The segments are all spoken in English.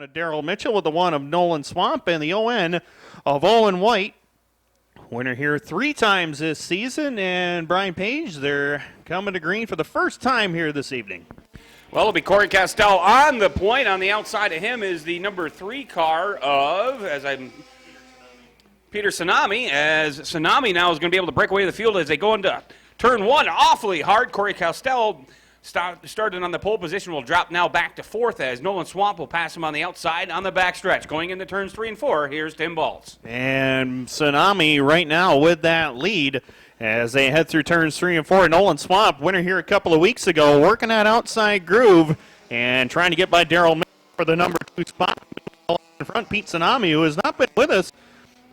Daryl Mitchell with the one of Nolan Swamp and the ON of Owen White. Winner here 3 times this season, and Brian Page, they're coming to green for the first time here this evening. Well, it'll be Corey Castell on the point. On the outside of him is the number 3 car of, Peter Tsunami, as Tsunami now is going to be able to break away the field as they go into turn 1 awfully hard. Corey Castell started on the pole position, will drop now back to 4th as Nolan Swamp will pass him on the outside on the backstretch. Going into turns 3 and 4, here's Tim Balls. And Tsunami right now with that lead as they head through turns 3 and 4. Nolan Swamp, winner here a couple of weeks ago, working that outside groove and trying to get by Daryl for the number 2 spot. In front, Pete Tsunami, who has not been with us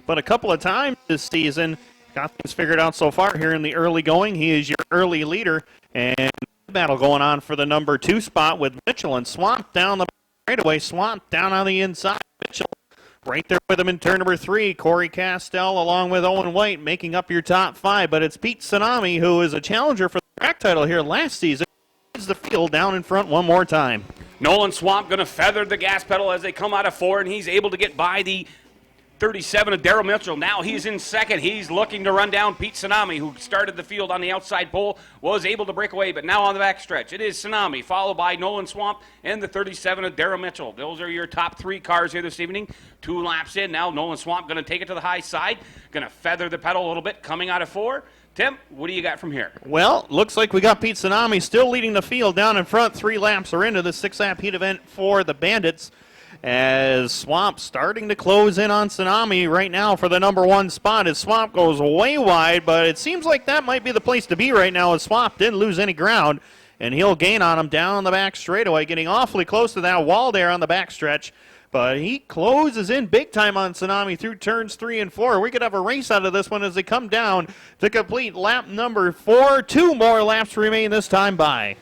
but a couple of times this season. Got things figured out so far here in the early going. He is your early leader, and battle going on for the number 2 spot with Mitchell and Swamp down the straightaway. Swamp down on the inside. Mitchell right there with him in turn number 3. Corey Castell along with Owen White making up your top 5. But it's Pete Tsunami, who is a challenger for the track title here last season. Leads the field down in front one more time. Nolan Swamp going to feather the gas pedal as they come out of 4, and he's able to get by the 37 of Daryl Mitchell. Now he's in second. He's looking to run down Pete Tsunami, who started the field on the outside pole, was able to break away, but now on the back stretch. It is Tsunami, followed by Nolan Swamp and the 37 of Daryl Mitchell. Those are your top 3 cars here this evening. 2 laps in. Now Nolan Swamp going to take it to the high side, going to feather the pedal a little bit, coming out of 4. Tim, what do you got from here? Well, looks like we got Pete Tsunami still leading the field down in front. 3 laps are into the 6-lap heat event for the Bandits, as Swamp starting to close in on Tsunami right now for the number 1 spot as Swamp goes way wide, but it seems like that might be the place to be right now as Swamp didn't lose any ground, and he'll gain on him down the back straightaway, getting awfully close to that wall there on the back stretch, but he closes in big time on Tsunami through turns 3 and 4. We could have a race out of this one as they come down to complete lap number 4. 2 more laps remain this time by.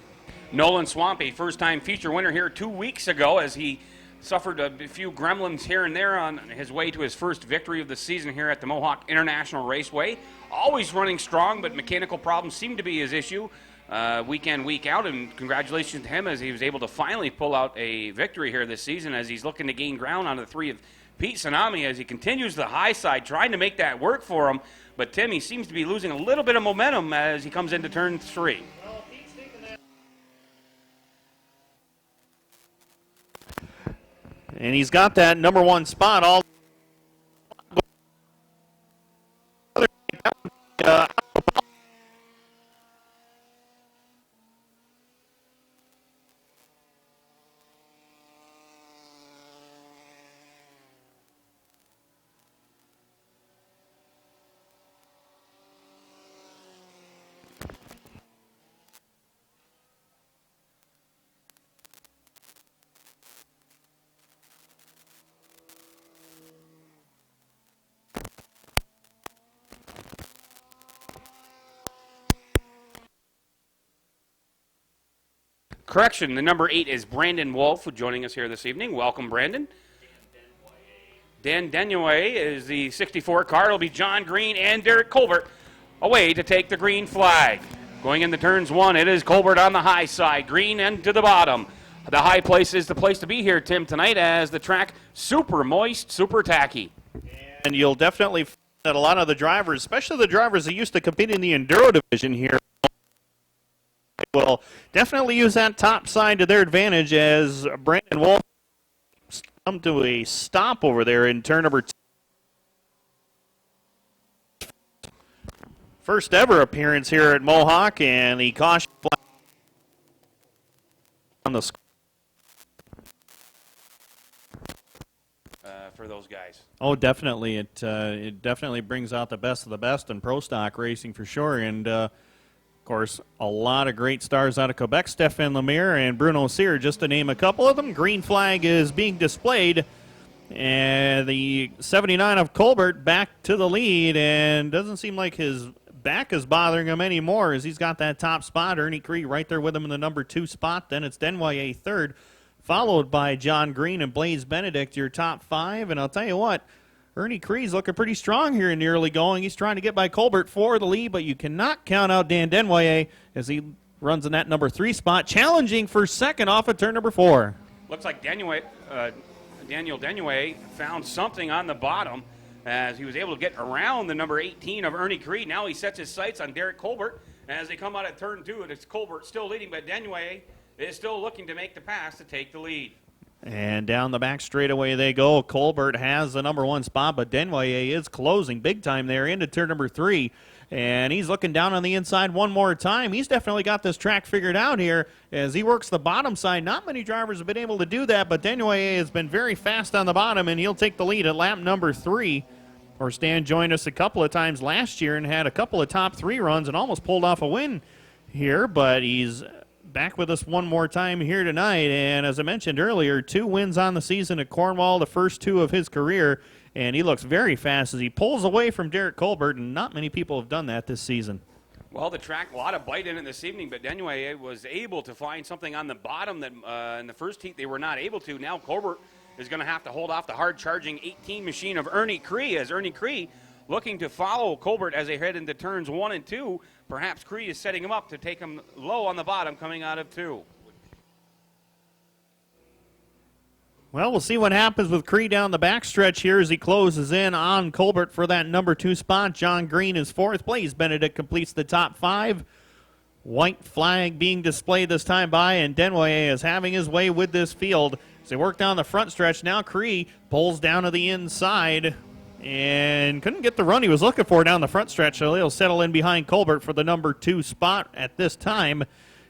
Nolan Swamp, a first-time feature winner here 2 weeks ago as he suffered a few gremlins here and there on his way to his first victory of the season here at the Mohawk International Raceway. Always running strong, but mechanical problems seem to be his issue week in, week out, and congratulations to him as he was able to finally pull out a victory here this season as he's looking to gain ground on the 3 of Pete Tsunami as he continues the high side, trying to make that work for him. But Tim, he seems to be losing a little bit of momentum as he comes into turn 3. And he's got that number 1 spot all. Correction, the number 8 is Brandon Wolf, joining us here this evening. Welcome, Brandon. Dan Denouay is the 64 car. It'll be John Green and Derek Colbert away to take the green flag. Going into turns 1, it is Colbert on the high side, Green into the bottom. The high place is the place to be here, Tim, tonight as the track super moist, super tacky. And you'll definitely find that a lot of the drivers, especially the drivers that used to compete in the Enduro division here, will definitely use that top side to their advantage as Brandon Wolf come to a stop over there in turn number 2. First ever appearance here at Mohawk, and the caution flag on the score. For those guys. Oh, definitely. It definitely brings out the best of the best in pro stock racing for sure, and of course, a lot of great stars out of Quebec, Stefan Lemire and Bruno Cyr, just to name a couple of them. Green flag is being displayed, and the 79 of Colbert back to the lead, and doesn't seem like his back is bothering him anymore as he's got that top spot. Ernie Cree right there with him in the number 2 spot. Then it's Denouay third, followed by John Green and Blaze Benedict, your top 5. And I'll tell you what, Ernie Cree's looking pretty strong here in the early going. He's trying to get by Colbert for the lead, but you cannot count out Dan Denouay as he runs in that number 3 spot, challenging for second off of turn number 4. Looks like Denouay Daniel Denouet found something on the bottom as he was able to get around the number 18 of Ernie Creed. Now he sets his sights on Derek Colbert as they come out at turn 2. It's Colbert still leading, but Denouet is still looking to make the pass to take the lead. And down the back straightaway they go. Colbert has the number 1 spot, but Denouet is closing big time there into turn number 3. And he's looking down on the inside one more time. He's definitely got this track figured out here as he works the bottom side. Not many drivers have been able to do that, but Denouet has been very fast on the bottom, and he'll take the lead at lap number 3. Or Stan joined us a couple of times last year and had a couple of top 3 runs and almost pulled off a win here, but he's back with us one more time here tonight. And as I mentioned earlier, 2 wins on the season at Cornwall, the first 2 of his career. And he looks very fast as he pulls away from Derek Colbert, and not many people have done that this season. Well, the track, a lot of bite in it this evening, but Denouet was able to find something on the bottom that in the first heat they were not able to. Now Colbert is going to have to hold off the hard-charging 18 machine of Ernie Cree, as Ernie Cree looking to follow Colbert as they head into turns 1 and 2. Perhaps Cree is setting him up to take him low on the bottom coming out of 2. Well, we'll see what happens with Cree down the backstretch here as he closes in on Colbert for that number 2 spot. John Green is 4th. Blaze Benedict completes the top 5. White flag being displayed this time by, and Denouet is having his way with this field. As they work down the front stretch, now Cree pulls down to the inside and couldn't get the run he was looking for down the front stretch, so he'll settle in behind Colbert for the number 2 spot at this time.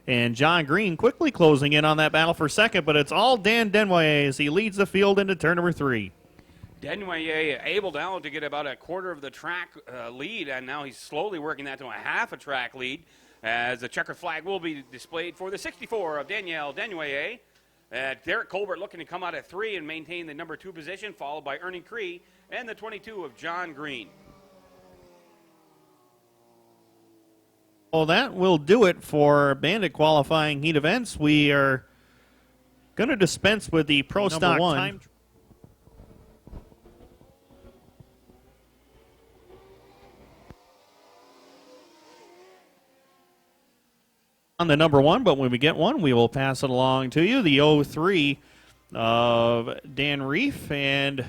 And John Green quickly closing in on that battle for second, but it's all Dan Denouet as he leads the field into turn number 3. Denouet able now to get about a quarter of the track lead, and now he's slowly working that to a half a track lead as the checkered flag will be displayed for the 64 of Daniel Denouet. Derek Colbert looking to come out at 3 and maintain the number 2 position, followed by Ernie Cree and the 22 of John Green. Well, that will do it for Bandit qualifying heat events. We are going to dispense with the Pro Stock time. On the number 1, but when we get one, we will pass it along to you. The 03 of Dan Reef, and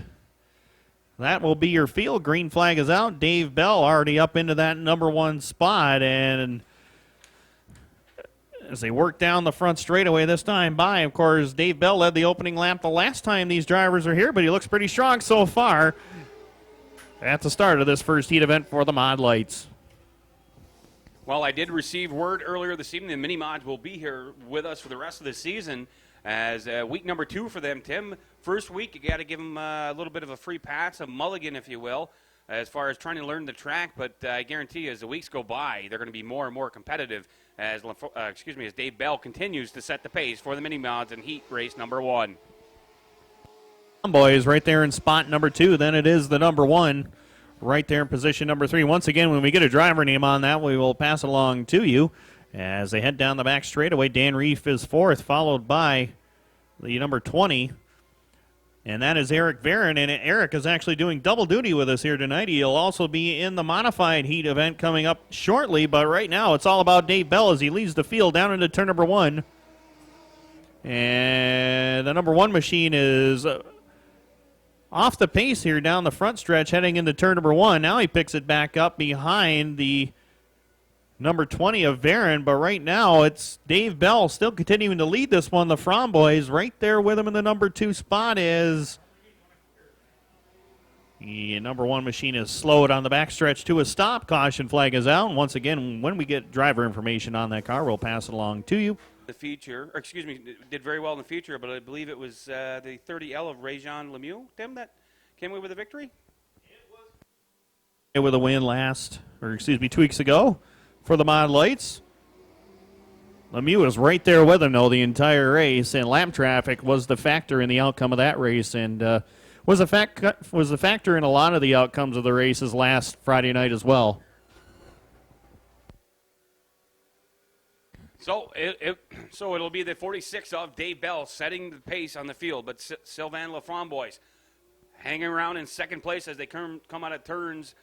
that will be your field. Green flag is out. Dave Bell already up into that number 1 spot, and as they work down the front straightaway this time by, of course, Dave Bell led the opening lap the last time these drivers are here, but he looks pretty strong so far at the start of this first heat event for the Mod Lights. Well, I did receive word earlier this evening the mini mods will be here with us for the rest of the season as week number 2 for them. Tim, first week, you got to give them a little bit of a free pass, a mulligan, if you will, as far as trying to learn the track. But I guarantee you, as the weeks go by, they're going to be more and more competitive as Dave Bell continues to set the pace for the mini mods in heat race number 1. Boys, right there in spot number 2. Then it is the number 1. Right there in position number 3. Once again, when we get a driver name on that, we will pass it along to you. As they head down the back straightaway, Dan Reef is 4th, followed by the number 20. And that is Eric Varon. And Eric is actually doing double duty with us here tonight. He'll also be in the modified heat event coming up shortly. But right now, it's all about Dave Bell as he leads the field down into turn number 1. And the number 1 machine is off the pace here down the front stretch heading into turn number 1. Now he picks it back up behind the number 20 of Varon, but right now it's Dave Bell still continuing to lead this one. The Fromm boys right there with him in the number 2 spot is the number 1 machine is slowed on the backstretch to a stop. Caution flag is out. And once again, when we get driver information on that car, we'll pass it along to you. The feature, or excuse me, did very well in the feature, but I believe it was the 30L of Réjean Lemieux, Tim, that came away with a victory? With a win 2 weeks ago for the Mod Lights. Lemieux was right there with him, though, the entire race, and lap traffic was the factor in the outcome of that race, and was a factor in a lot of the outcomes of the races last Friday night as well. So it'll be the 46 of Dave Bell setting the pace on the field, but Sylvain Lafrance boys hanging around in second place as they come out of turns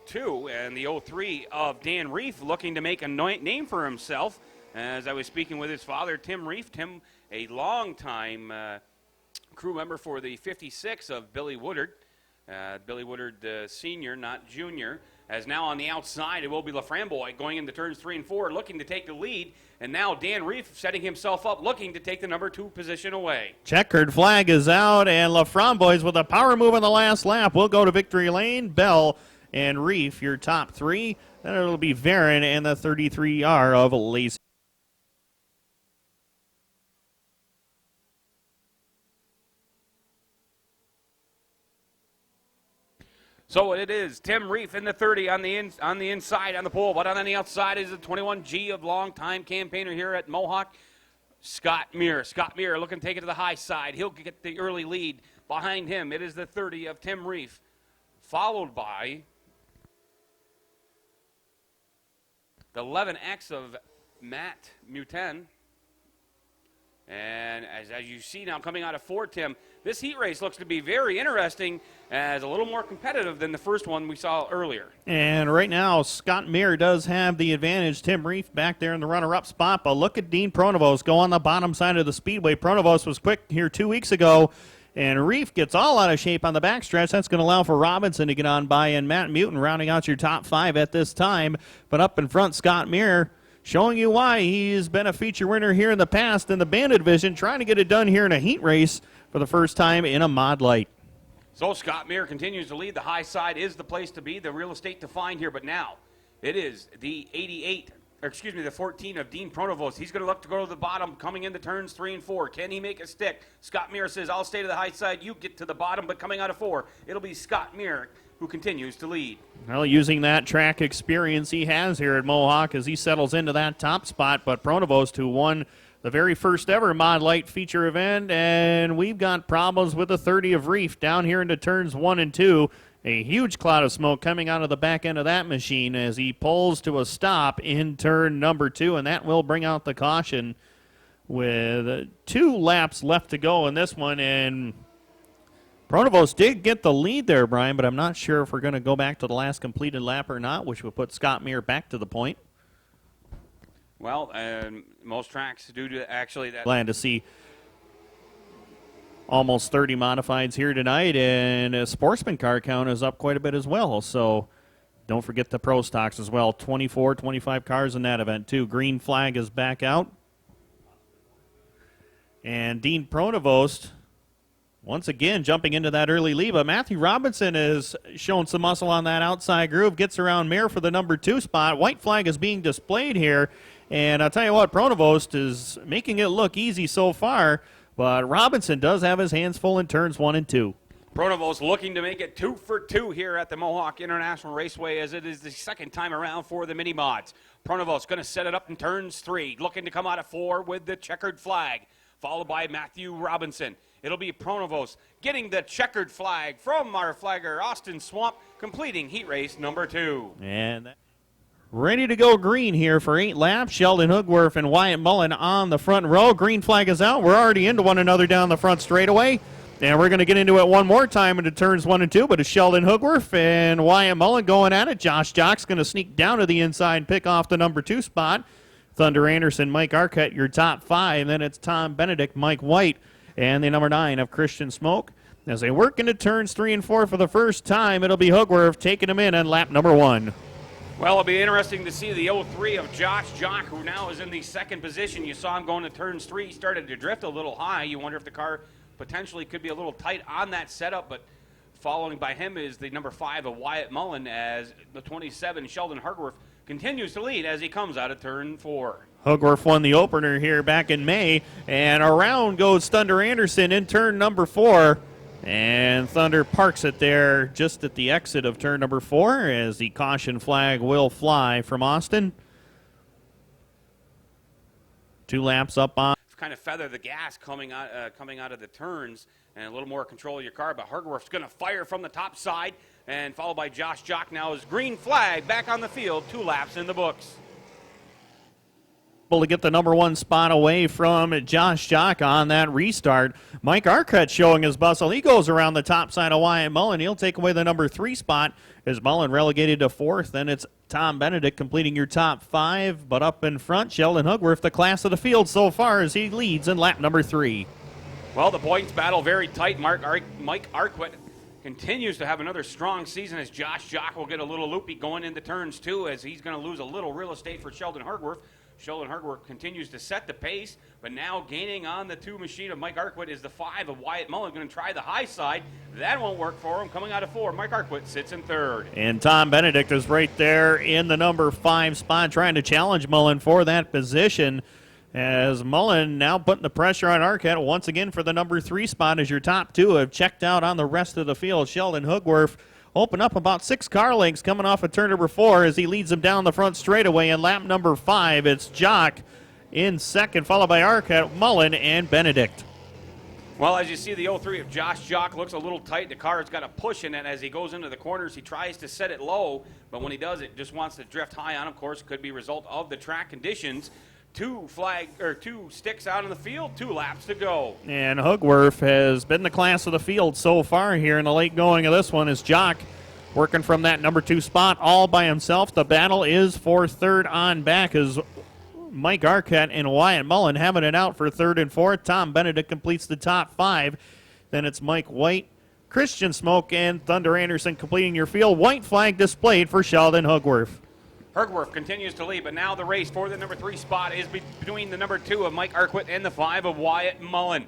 2, and the 03 of Dan Reef looking to make a name for himself. As I was speaking with his father, Tim Reef, Tim, a long-time crew member for the 56 of Billy Woodard. Billy Woodard, the senior, not junior, as now on the outside it will be Laframboise going into turns 3 and 4, looking to take the lead. And now Dan Reef setting himself up, looking to take the number 2 position away. Checkered flag is out, and Laframboise with a power move on the last lap will go to victory lane. Bell and Reef, your top 3. Then it'll be Varon and the 33R of Lacey. So it is Tim Reef in the 30 on the inside on the pole, but on the outside is the 21G of longtime campaigner here at Mohawk, Scott Muir. Scott Muir looking to take it to the high side. He'll get the early lead. Behind him, it is the 30 of Tim Reef, followed by the 11X of Matt Muten. And as you see now coming out of 4, Tim, this heat race looks to be very interesting, as a little more competitive than the first one we saw earlier. And right now, Scott Muir does have the advantage. Tim Reef back there in the runner-up spot, but look at Dean Pronovost go on the bottom side of the speedway. Pronovost was quick here 2 weeks ago, and Reef gets all out of shape on the backstretch. That's going to allow for Robinson to get on by, and Matt Muten rounding out your top 5 at this time. But up in front, Scott Muir showing you why he's been a feature winner here in the past in the Bandit division, trying to get it done here in a heat race for the first time in a mod light. So Scott Muir continues to lead. The high side is the place to be, the real estate to find here. But now it is the 14 of Dean Pronovost. He's going to look to go to the bottom coming into turns 3 and 4. Can he make a stick? Scott Muir says, I'll stay to the high side. You get to the bottom, but coming out of 4, it'll be Scott Muir who continues to lead. Well, using that track experience he has here at Mohawk as he settles into that top spot, but Pronovost, who won the very first ever Mod Light feature event, and we've got problems with the 30 of Reef down here into turns 1 and 2. A huge cloud of smoke coming out of the back end of that machine as he pulls to a stop in turn number 2, and that will bring out the caution with 2 laps left to go in this one. And Pronovost did get the lead there, Brian, but I'm not sure if we're going to go back to the last completed lap or not, which would put Scott Muir back to the point. Well, most tracks do to actually that. Glad to see almost 30 modifieds here tonight, and a sportsman car count is up quite a bit as well. So don't forget the pro stocks as well. 24, 25 cars in that event too. Green flag is back out. And Dean Pronovost once again jumping into that early lead, but Matthew Robinson has shown some muscle on that outside groove, gets around Mayer for the number 2 spot. White flag is being displayed here, and I'll tell you what, Pronovost is making it look easy so far, but Robinson does have his hands full in turns 1 and 2. Pronovost looking to make it 2 for 2 here at the Mohawk International Raceway, as it is the second time around for the mini mods. Pronovost going to set it up in turns 3, looking to come out of 4 with the checkered flag, followed by Matthew Robinson. It'll be Pronovost getting the checkered flag from our flagger, Austin Swamp, completing heat race number 2. And ready to go green here for 8 laps. Sheldon Hoogworth and Wyatt Mullen on the front row. Green flag is out. We're already into one another down the front straightaway. And we're going to get into it one more time into turns 1 and 2, but it's Sheldon Hoogworth and Wyatt Mullen going at it. Josh Jock's going to sneak down to the inside and pick off the number 2 spot. Thunder Anderson, Mike Arquette, your top 5. Then it's Tom Benedict, Mike White, and the number 9 of Christian Smoke. As they work into turns 3 and 4 for the first time, it'll be Hoogworth taking them in on lap number 1. Well, it'll be interesting to see the 03 of Josh Jock, who now is in the second position. You saw him going to turns 3. He started to drift a little high. You wonder if the car potentially could be a little tight on that setup, but following by him is the number 5 of Wyatt Mullen, as the 27, Sheldon Hoogworth, continues to lead as he comes out of turn 4. Hoogworth won the opener here back in May, and around goes Thunder Anderson in turn number 4, and Thunder parks it there just at the exit of turn number 4 as the caution flag will fly from Austin. 2 laps up on. Kind of feather the gas coming out of the turns and a little more control of your car, but Hoogworth's going to fire from the top side, and followed by Josh Jock. Now is green flag back on the field, 2 laps in the books. Able to get the number 1 spot away from Josh Jock on that restart. Mike Arquette showing his bustle. He goes around the top side of Wyatt Mullen. He'll take away the number 3 spot as Mullen relegated to 4th. Then it's Tom Benedict completing your top 5. But up in front, Sheldon Hoogworth, the class of the field so far, as he leads in lap number 3. Well, the points battle very tight. Mike Arquette continues to have another strong season as Josh Jock will get a little loopy going into turns 2 as he's going to lose a little real estate for Sheldon Hardworth. Sheldon Hardworth continues to set the pace, but now gaining on the 2 machine of Mike Arquette is the 5 of Wyatt Mullen. Going to try the high side. That won't work for him. Coming out of 4, Mike Arquette sits in 3rd. And Tom Benedict is right there in the number 5 spot trying to challenge Mullen for that position. As Mullen now putting the pressure on Arquette once again for the number 3 spot as your top 2 have checked out on the rest of the field. Sheldon Hugworth open up about 6 car lengths coming off of turn number 4 as he leads them down the front straightaway. In lap number 5, it's Jock in 2nd, followed by Arquette, Mullen, and Benedict. Well, as you see, the 03 of Josh Jock looks a little tight. The car has got a push in it as he goes into the corners. He tries to set it low, but when he does, it just wants to drift high on. Of course, could be a result of the track conditions. 2 sticks out in the field, 2 laps to go. And Hugworth has been the class of the field so far here in the late going of this one as Jock working from that number 2 spot all by himself. The battle is for 3rd on back as Mike Arquette and Wyatt Mullen having it out for 3rd and 4th. Tom Benedict completes the top 5. Then it's Mike White, Christian Smoke, and Thunder Anderson completing your field. White flag displayed for Sheldon Hugworth. Hugworth continues to lead, but now the race for the number 3 spot is between the number 2 of Mike Arquette and the 5 of Wyatt Mullen.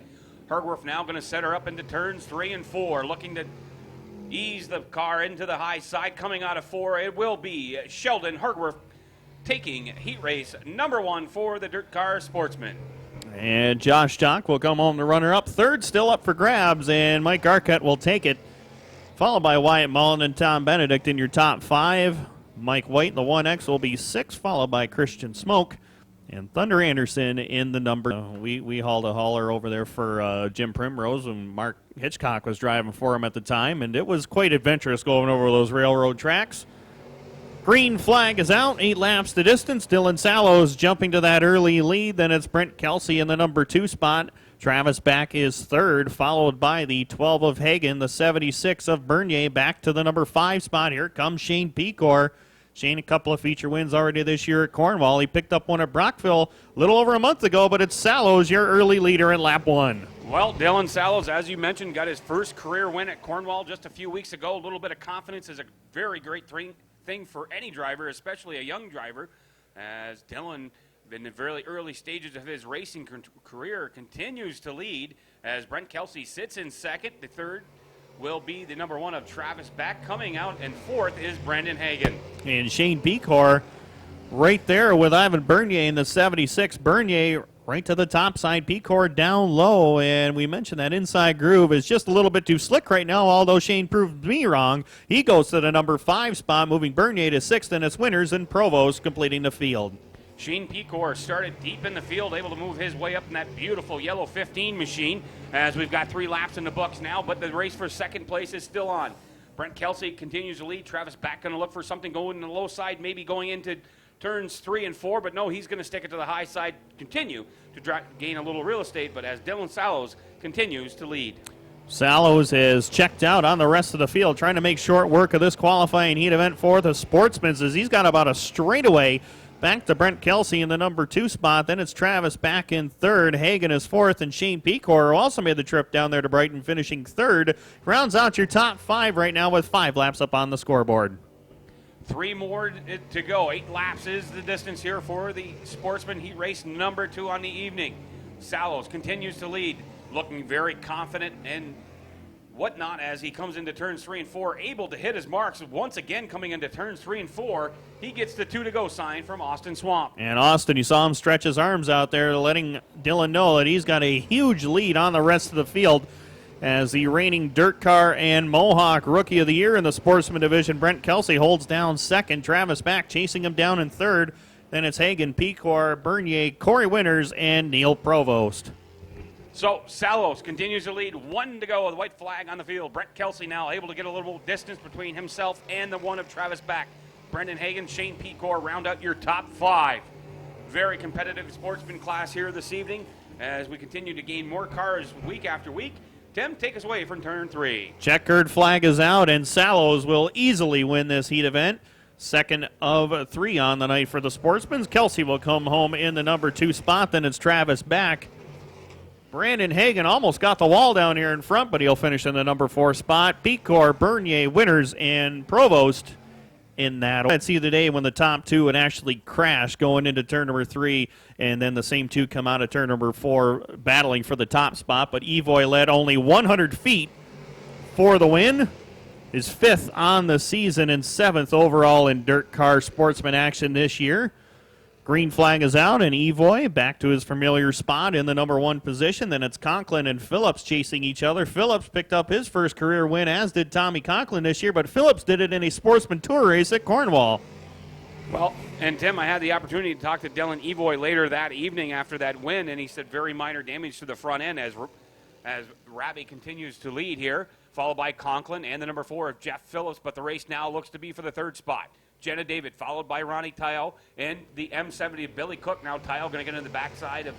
Hugworth now going to set her up into turns 3 and 4, looking to ease the car into the high side. Coming out of 4, it will be Sheldon Hugworth taking heat race number 1 for the Dirt Car Sportsman. And Josh Jock will come home the runner-up. 3rd still up for grabs, and Mike Arquette will take it, followed by Wyatt Mullen and Tom Benedict in your top 5. Mike White in the 1X will be 6, followed by Christian Smoke and Thunder Anderson in the number. We hauled a hauler over there for Jim Primrose when Mark Hitchcock was driving for him at the time, and it was quite adventurous going over those railroad tracks. Green flag is out, 8 laps the distance. Dylan Sallows jumping to that early lead. Then it's Brent Kelsey in the number 2 spot. Travis Back is 3rd, followed by the 12 of Hagen, the 76 of Bernier back to the number 5 spot. Here comes Shane Pecor. Shane, a couple of feature wins already this year at Cornwall. He picked up one at Brockville a little over a month ago, but it's Sallows, your early leader in lap 1. Well, Dylan Sallows, as you mentioned, got his first career win at Cornwall just a few weeks ago. A little bit of confidence is a very great thing for any driver, especially a young driver, as Dylan, in the very early stages of his racing career, continues to lead as Brent Kelsey sits in 2nd. The 3rd will be the number 1 of Travis Back. Coming out, and 4th is Brendan Hagen. And Shane Pecor right there with Ivan Bernier in the 76. Bernier right to the top side. Pecor down low, and we mentioned that inside groove is just a little bit too slick right now, although Shane proved me wrong. He goes to the number 5 spot, moving Bernier to 6th, and it's Winters and Provost completing the field. Shane Pecor started deep in the field, able to move his way up in that beautiful yellow 15 machine, as we've got 3 laps in the books now, but the race for 2nd place is still on. Brent Kelsey continues to lead. Travis Back going to look for something going in the low side, maybe going into turns 3 and 4, but no, he's going to stick it to the high side, continue to gain a little real estate, but as Dylan Sallows continues to lead. Sallows is checked out on the rest of the field, trying to make short work of this qualifying heat event for the Sportsman's, as he's got about a straightaway back to Brent Kelsey in the number 2 spot. Then it's Travis Back in 3rd. Hagen is 4th, and Shane Pecor, who also made the trip down there to Brighton, finishing 3rd. Rounds out your top 5 right now with 5 laps up on the scoreboard. 3 more to go. 8 laps is the distance here for the Sportsman Heat Race number 2 on the evening. Sallows continues to lead, looking very confident and whatnot as he comes into turns 3 and 4, able to hit his marks. Once again, coming into turns 3 and 4, he gets the 2 to go sign from Austin Swamp. And Austin, you saw him stretch his arms out there, letting Dylan know that he's got a huge lead on the rest of the field as the reigning Dirt Car and Mohawk Rookie of the Year in the Sportsman Division. Brent Kelsey holds down 2nd. Travis Back chasing him down in 3rd. Then it's Hagen, Pecor, Bernier, Corey Winters, and Neil Provost. So Sallows continues to lead. 1 to go with the white flag on the field. Brent Kelsey now able to get a little distance between himself and the 1 of Travis Back. Brendan Hagen, Shane Pecor round out your top 5. Very competitive sportsman class here this evening as we continue to gain more cars week after week. Tim, take us away from turn 3. Checkered flag is out, and Sallows will easily win this heat event. 2nd of 3 on the night for the Sportsmen. Kelsey will come home in the number 2 spot. Then it's Travis Back Brandon Hagan almost got the wall down here in front, but he'll finish in the number 4 spot. Pecor, Bernier, Winters, and Provost in that. Let's see the day when the top two would actually crash going into turn number 3, and then the same two come out of turn number 4 battling for the top spot. But Evoy led only 100 feet for the win. Is 5th on the season and 7th overall in dirt car sportsman action this year. Green flag is out, and Evoy back to his familiar spot in the number 1 position. Then it's Conklin and Phillips chasing each other. Phillips picked up his first career win, as did Tommy Conklin this year, but Phillips did it in a sportsman tour race at Cornwall. Well, and Tim, I had the opportunity to talk to Dylan Evoy later that evening after that win, and he said very minor damage to the front end as Rabbie continues to lead here, followed by Conklin and the number 4 of Jeff Phillips, but the race now looks to be for the 3rd spot. Jenna David, followed by Ronnie Tile, and the M70 of Billy Cook. Now Tile going to get in the backside of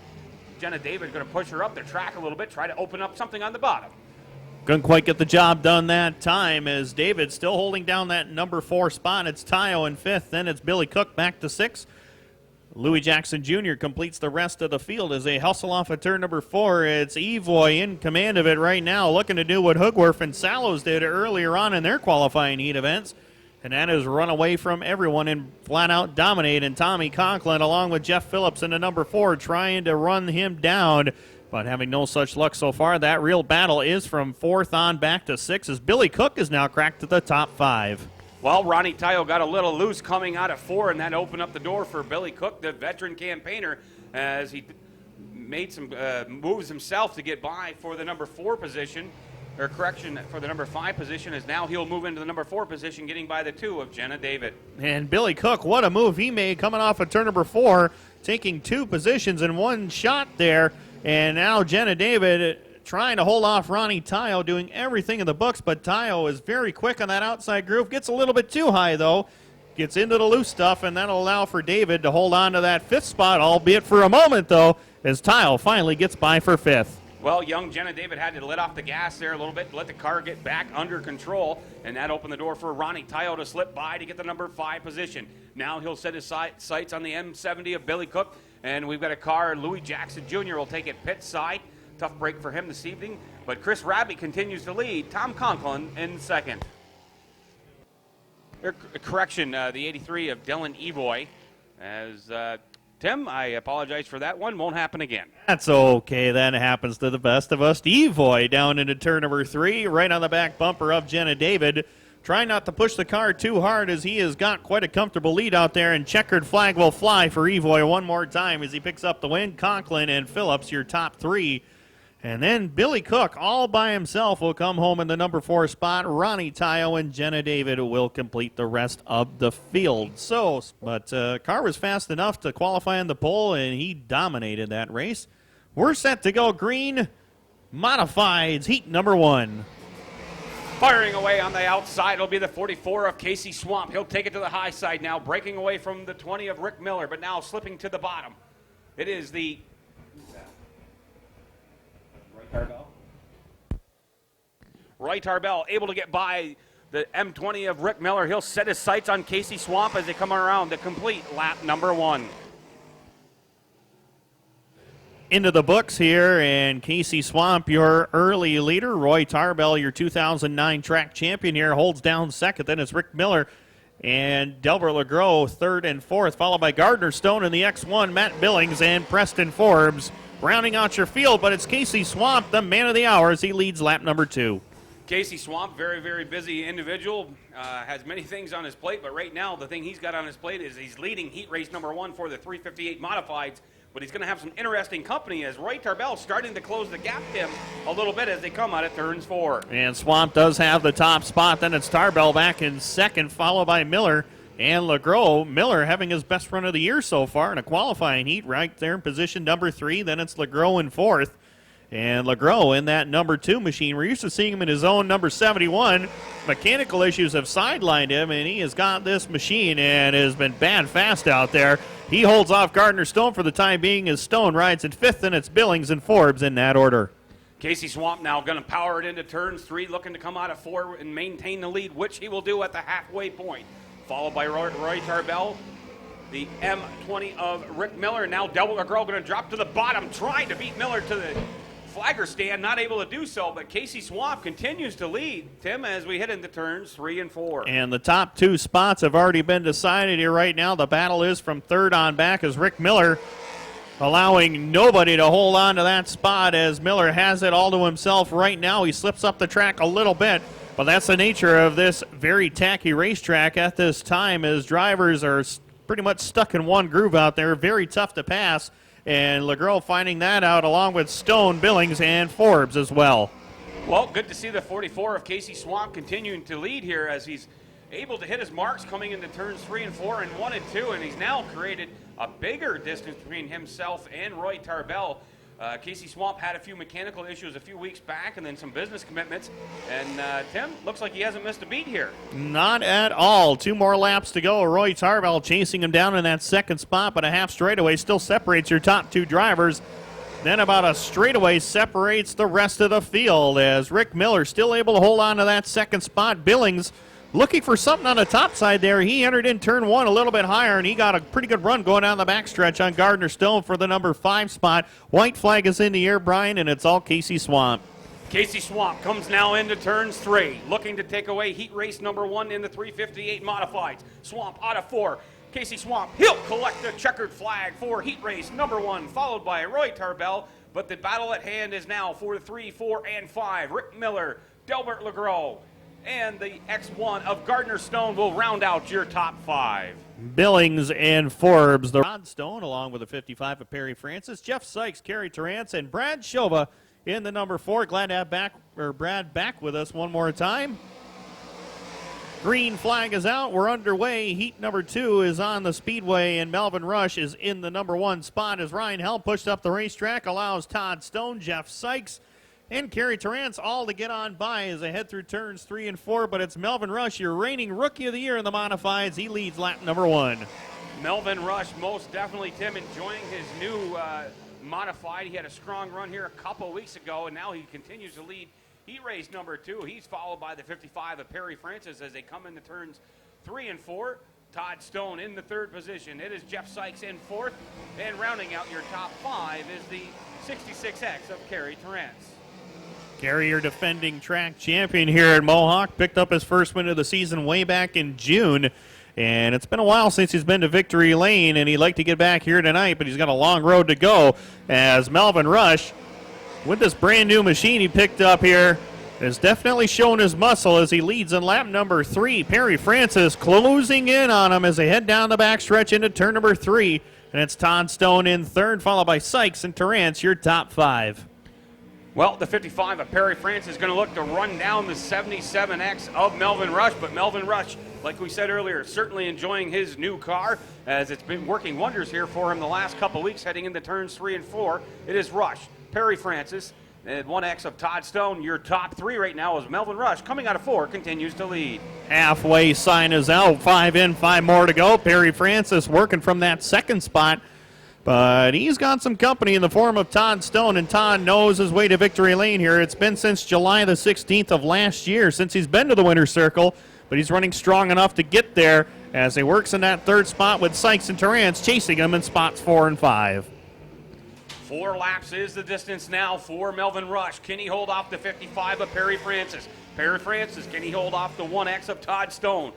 Jenna David, going to push her up the track a little bit, try to open up something on the bottom. Couldn't quite get the job done that time, as David still holding down that number 4 spot. It's Tile in 5th, then it's Billy Cook back to 6th. Louis Jackson Jr. completes the rest of the field as they hustle off of turn number 4. It's Evoy in command of it right now, looking to do what Hoogworth and Sallows did earlier on in their qualifying heat events. And that is run away from everyone and flat out dominate. And Tommy Conklin, along with Jeff Phillips in the number 4, trying to run him down, but having no such luck so far. That real battle is from 4th on back to 6th, as Billy Cook is now cracked to the top 5. Well, Ronnie Tile got a little loose coming out of 4, and that opened up the door for Billy Cook, the veteran campaigner, as he made some moves himself to get by for the number 4 position. Or correction, for the number 5 position, as now he'll move into the number 4 position, getting by the 2 of Jenna David. And Billy Cook, what a move he made coming off of turn number 4, taking 2 positions in one shot there. And now Jenna David trying to hold off Ronnie Tile, doing everything in the books, but Tile is very quick on that outside groove. Gets a little bit too high, though. Gets into the loose stuff, and that'll allow for David to hold on to that 5th spot, albeit for a moment, though, as Tile finally gets by for 5th. Well, young Jenna David had to let off the gas there a little bit, let the car get back under control, and that opened the door for Ronnie Tile to slip by to get the number 5 position. Now he'll set his sights on the M70 of Billy Cook, and we've got a car. Louis Jackson Jr. will take it pit side. Tough break for him this evening, but Chris Rabbie continues to lead. Tom Conklin in 2nd. Correction, the 83 of Dylan Evoy, as Tim, I apologize for that one. Won't happen again. That's okay. That happens to the best of us. Evoy down into turn number 3, right on the back bumper of Jenna David. Trying not to push the car too hard, as he has got quite a comfortable lead out there, and checkered flag will fly for Evoy one more time as he picks up the win. Conklin and Phillips, your top 3. And then Billy Cook, all by himself, will come home in the number 4 spot. Ronnie Tile and Jenna David will complete the rest of the field. But car was fast enough to qualify on the pole, and he dominated that race. We're set to go green. Modifieds, heat number 1. Firing away on the outside, it'll be the 44 of Casey Swamp. He'll take it to the high side now, breaking away from the 20 of Rick Miller, but now slipping to the bottom. It is the Roy Tarbell able to get by the M20 of Rick Miller. He'll set his sights on Casey Swamp as they come around to complete lap number 1. Into the books here, and Casey Swamp, your early leader. Roy Tarbell, your 2009 track champion here, holds down 2nd. Then it's Rick Miller and Delbert LeGros 3rd and 4th, followed by Gardner Stone in the X1, Matt Billings and Preston Forbes rounding out your field. But it's Casey Swamp, the man of the hour, as he leads lap number 2. Casey Swamp, very, very busy individual, has many things on his plate, but right now the thing he's got on his plate is he's leading heat race number 1 for the 358 Modifieds, but he's going to have some interesting company as Roy Tarbell starting to close the gap to him a little bit as they come out of turns 4. And Swamp does have the top spot. Then it's Tarbell back in 2nd, followed by Miller and LeGros. Miller having his best run of the year so far in a qualifying heat, right there in position number 3. Then it's LeGros in 4th. And LeGros in that number 2 machine. We're used to seeing him in his own number 71. Mechanical issues have sidelined him, and he has got this machine and has been bad fast out there. He holds off Gardner Stone for the time being as Stone rides in 5th, and it's Billings and Forbes in that order. Casey Swamp now going to power it into turns 3, looking to come out of 4 and maintain the lead, which he will do at the halfway point. Followed by Roy Tarbell, the M20 of Rick Miller. Now Delbert LeGros going to drop to the bottom, trying to beat Miller to the flagger stand, not able to do so, but Casey Swamp continues to lead, Tim, as we head into turns 3 and 4. And the top 2 spots have already been decided here right now. The battle is from third on back as Rick Miller allowing nobody to hold on to that spot as Miller has it all to himself right now. He slips up the track a little bit, but that's the nature of this very tacky racetrack at this time as drivers are pretty much stuck in one groove out there. Very tough to pass, and LeGros finding that out along with Stone, Billings, and Forbes as well. Well, good to see the 44 of Casey Swamp continuing to lead here as he's able to hit his marks coming into turns 3 and 4 and 1 and 2, and he's now created a bigger distance between himself and Roy Tarbell. Casey Swamp had a few mechanical issues a few weeks back and then some business commitments, and Tim, looks like he hasn't missed a beat here. Not at all. 2 more laps to go. Roy Tarbell chasing him down in that second spot, but a half straightaway still separates your top 2 drivers. Then about a straightaway separates the rest of the field as Rick Miller still able to hold on to that second spot. Billings looking for something on the top side there. He entered in turn 1 a little bit higher, and he got a pretty good run going down the backstretch on Gardner Stone for the number 5 spot. White flag is in the air, Brian, and it's all Casey Swamp. Casey Swamp comes now into turns 3, looking to take away heat race number 1 in the 358 modifieds. Swamp out of 4. Casey Swamp, he'll collect the checkered flag for heat race number 1, followed by Roy Tarbell. But the battle at hand is now for the 3, 4, and 5. Rick Miller, Delbert LeGros, and the X1 of Gardner Stone will round out your top 5. Billings and Forbes. The Rod Stone along with the 55 of Perry Francis, Jeff Sykes, Kerry Torrance, and Brad Shova in the number 4. Glad to have Brad back with us one more time. Green flag is out. We're underway. Heat number 2 is on the speedway, and Melvin Rush is in the number 1 spot as Ryan Hell pushed up the racetrack, allows Todd Stone, Jeff Sykes, and Kerry Torrance all to get on by as they head through turns 3 and 4, but it's Melvin Rush, your reigning Rookie of the Year in the modifieds. He leads lap number 1. Melvin Rush, most definitely, Tim, enjoying his new modified. He had a strong run here a couple weeks ago, and now he continues to lead heat race number 2. He's followed by the 55 of Perry Francis as they come into turns 3 and 4. Todd Stone in the 3rd position. It is Jeff Sykes in 4th, and rounding out your top 5 is the 66X of Kerry Torrance. Kerry, your defending track champion here at Mohawk, picked up his first win of the season way back in June. And it's been a while since he's been to Victory Lane, and he'd like to get back here tonight, but he's got a long road to go as Melvin Rush, with this brand new machine he picked up here, has definitely shown his muscle as he leads in lap number 3. Perry Francis closing in on him as they head down the backstretch into turn number 3. And it's Todd Stone in 3rd, followed by Sykes and Torrance, your top 5. Well, the 55 of Perry Francis is going to look to run down the 77X of Melvin Rush, but Melvin Rush, like we said earlier, certainly enjoying his new car as it's been working wonders here for him the last couple weeks heading into turns 3 and 4. It is Rush, Perry Francis, and 1X of Todd Stone. Your top 3 right now is Melvin Rush, coming out of 4, continues to lead. Halfway sign is out, 5 in, 5 more to go. Perry Francis working from that 2nd spot, but he's got some company in the form of Todd Stone, and Todd knows his way to Victory Lane here. It's been since July the 16th of last year since he's been to the winner's circle, but he's running strong enough to get there as he works in that 3rd spot with Sykes and Torrance chasing him in spots 4 and 5. 4 laps is the distance now for Melvin Rush. Can he hold off the 55 of Perry Francis? Perry Francis, can he hold off the 1X of Todd Stone?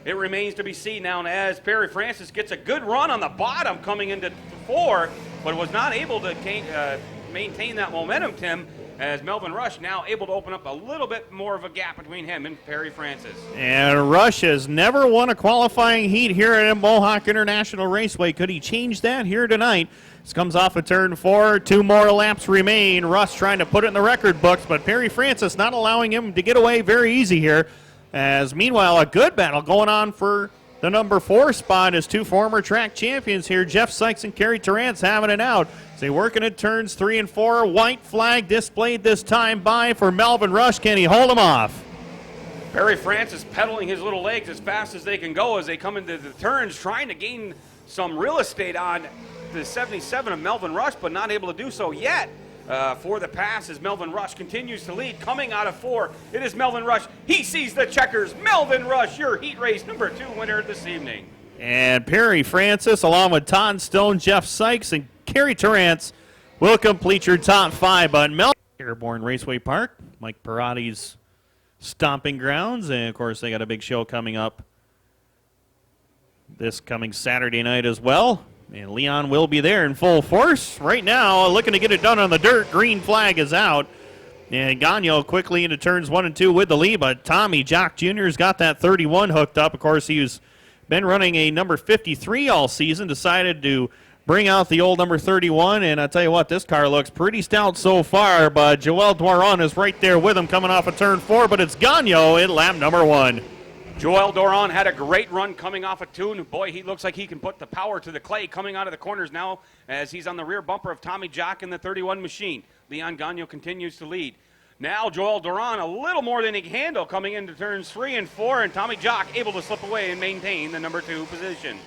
It remains to be seen now as Perry Francis gets a good run on the bottom coming into 4, but was not able to maintain that momentum, Tim, as Melvin Rush now able to open up a little bit more of a gap between him and Perry Francis. And Rush has never won a qualifying heat here at Mohawk International Raceway. Could he change that here tonight? This comes off of turn 4. 2 more laps remain. Rush trying to put it in the record books, but Perry Francis not allowing him to get away very easy here. As meanwhile, a good battle going on for the number 4 spot is 2 former track champions here. Jeff Sykes and Kerry Torrance having it out. They working at turns 3 and 4. White flag displayed this time by for Melvin Rush. Can he hold him off? Perry Francis pedaling his little legs as fast as they can go as they come into the turns, trying to gain some real estate on the 77 of Melvin Rush, but not able to do so yet. For the pass as Melvin Rush continues to lead, coming out of 4. It is Melvin Rush. He sees the checkers. Melvin Rush, your heat race number 2 winner this evening. And Perry Francis, along with Todd Stone, Jeff Sykes, and Kerry Torrance, will complete your top 5. But Melvin Airborne Raceway Park, Mike Parati's stomping grounds. And, of course, they got a big show coming up this coming Saturday night as well. And Leon will be there in full force. Right now, looking to get it done on the dirt. Green flag is out. And Gagno quickly into turns 1 and 2 with the lead. But Tommy Jock Jr. has got that 31 hooked up. Of course, he's been running a number 53 all season. Decided to bring out the old number 31. And I tell you what, this car looks pretty stout so far. But Joel Doiron is right there with him coming off of turn 4. But it's Gagno in lap number 1. Joel Doiron had a great run coming off a tune. Boy, he looks like he can put the power to the clay coming out of the corners now as he's on the rear bumper of Tommy Jock in the 31 machine. Leon Gagno continues to lead. Now Joel Doiron a little more than he can handle coming into turns 3 and 4, and Tommy Jock able to slip away and maintain the number 2 position.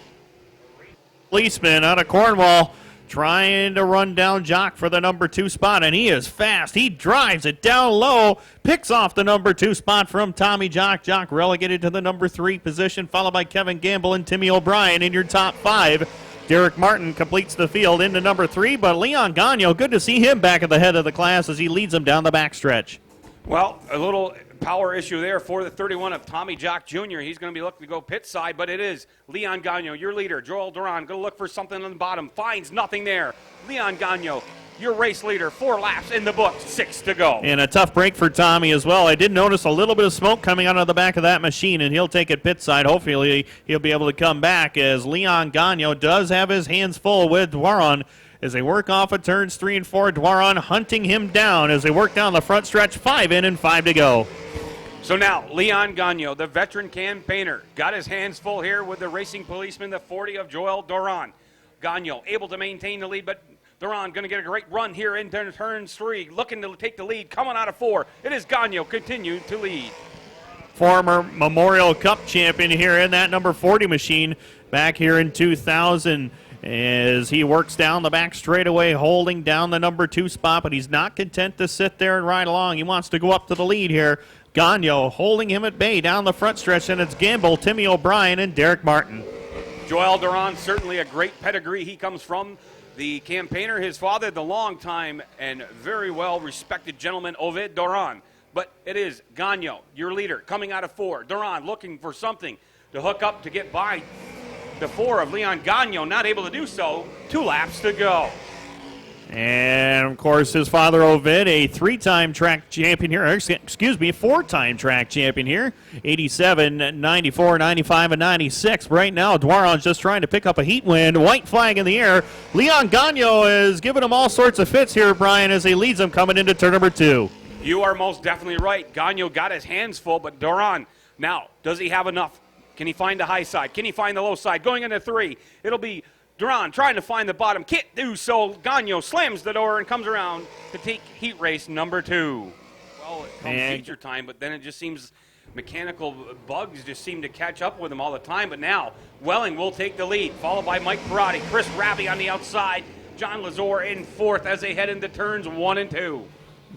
Policeman out of Cornwall trying to run down Jock for the number 2 spot, and he is fast. He drives it down low, picks off the number 2 spot from Tommy Jock. Jock relegated to the number 3 position, followed by Kevin Gamble and Timmy O'Brien in your top 5. Derek Martin completes the field into number 3, but Leon Gagno, good to see him back at the head of the class as he leads them down the backstretch. Well, a little power issue there for the 31 of Tommy Jock Jr. He's going to be looking to go pit side, but it is Leon Gagno, your leader. Joel Doiron going to look for something on the bottom, finds nothing there. Leon Gagno, your race leader, 4 laps in the books, 6 to go. And a tough break for Tommy as well. I did notice a little bit of smoke coming out of the back of that machine, and he'll take it pit side. Hopefully he'll be able to come back as Leon Gagno does have his hands full with Doiron as they work off of turns 3 and 4. Doiron hunting him down as they work down the front stretch, 5 in and 5 to go. So now, Leon Gagno, the veteran campaigner, got his hands full here with the racing policeman, the 40 of Joel Doiron. Gagno able to maintain the lead, but Doiron going to get a great run here into turns 3, looking to take the lead, coming out of 4. It is Gagno continuing to lead. Former Memorial Cup champion here in that number 40 machine back here in 2000 as he works down the back straightaway, holding down the number 2 spot, but he's not content to sit there and ride along. He wants to go up to the lead here. Gagno holding him at bay down the front stretch, and it's Gamble, Timmy O'Brien, and Derek Martin. Joel Doiron, certainly a great pedigree. He comes from the campaigner, his father, the longtime and very well-respected gentleman, Ovid Doiron. But it is Gagno, your leader, coming out of 4. Doiron looking for something to hook up to get by the 4 of Leon Gagno, not able to do so. 2 laps to go. And, of course, his father, Ovid, a 3-time track champion here. Excuse me, 4-time track champion here. 87, 94, 95, and 96. Right now, Doiron's just trying to pick up a heat win. White flag in the air. Leon Gagno is giving him all sorts of fits here, Brian, as he leads them coming into turn number 2. You are most definitely right. Gagno got his hands full, but Doiron, now, does he have enough? Can he find the high side? Can he find the low side? Going into 3, it'll be Doiron trying to find the bottom. Can't do so. Gagno slams the door and comes around to take heat race number 2. Well, it comes feature time, but then it just seems mechanical bugs just seem to catch up with him all the time. But now, Welling will take the lead, followed by Mike Parati, Chris Rabi on the outside, John Lazor in 4th as they head into turns 1 and 2.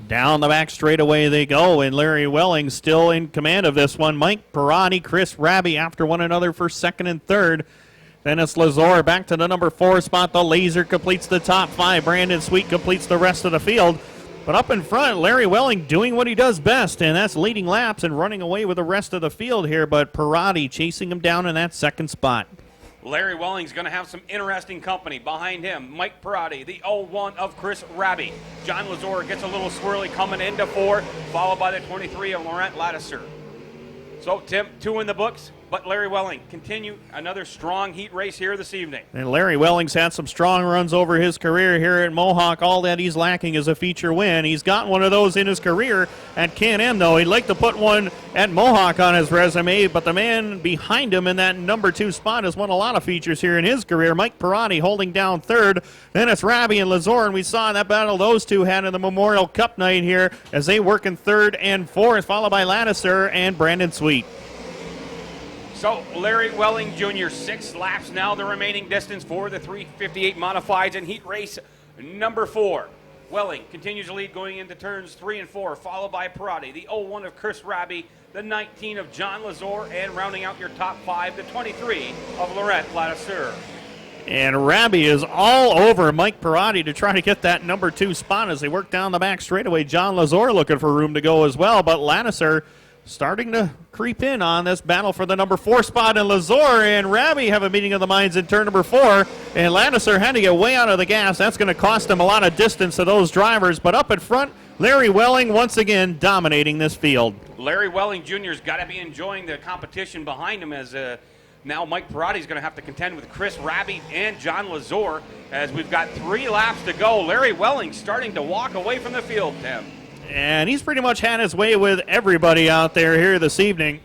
Down the back straightaway they go, and Larry Welling still in command of this one. Mike Parati, Chris Rabi after one another for 2nd and 3rd. Then it's Lazor back to the number 4 spot. The Laser completes the top 5. Brandon Sweet completes the rest of the field. But up in front, Larry Welling doing what he does best, and that's leading laps and running away with the rest of the field here. But Parati chasing him down in that 2nd spot. Larry Welling's going to have some interesting company behind him. Mike Parati, the 01 of Chris Rabi. John Lazor gets a little swirly coming into 4, followed by the 23 of Laurent Ladisser. So, Tim, 2 in the books, but Larry Welling continue another strong heat race here this evening. And Larry Welling's had some strong runs over his career here at Mohawk. All that he's lacking is a feature win. He's got one of those in his career at Can-Am, though. He'd like to put one at Mohawk on his resume, but the man behind him in that number 2 spot has won a lot of features here in his career. Mike Parati holding down 3rd. Then it's Rabi and Lazor, and we saw that battle those two had in the Memorial Cup night here as they work in 3rd and 4th, followed by Ladisser and Brandon Sweet. So, Larry Welling Jr., 6 laps now, the remaining distance for the 358 Modifieds in heat race number 4. Welling continues to lead going into turns 3 and 4, followed by Parati, the 01 of Chris Rabi, the 19 of John Lazor, and rounding out your top 5, the 23 of Laurent Ladisser. And Raby is all over Mike Perotti to try to get that number 2 spot as they work down the back straightaway. John Lazor looking for room to go as well, but Lannister starting to creep in on this battle for the number 4 spot. And Lazor and Raby have a meeting of the minds in turn number 4, and Lannister had to get way out of the gas. That's going to cost him a lot of distance to those drivers, but up in front, Larry Welling once again dominating this field. Larry Welling Jr.'s got to be enjoying the competition behind him as now Mike Perotti's going to have to contend with Chris Raby and John Lazor as we've got 3 laps to go. Larry Welling starting to walk away from the field, Tim. And he's pretty much had his way with everybody out there here this evening.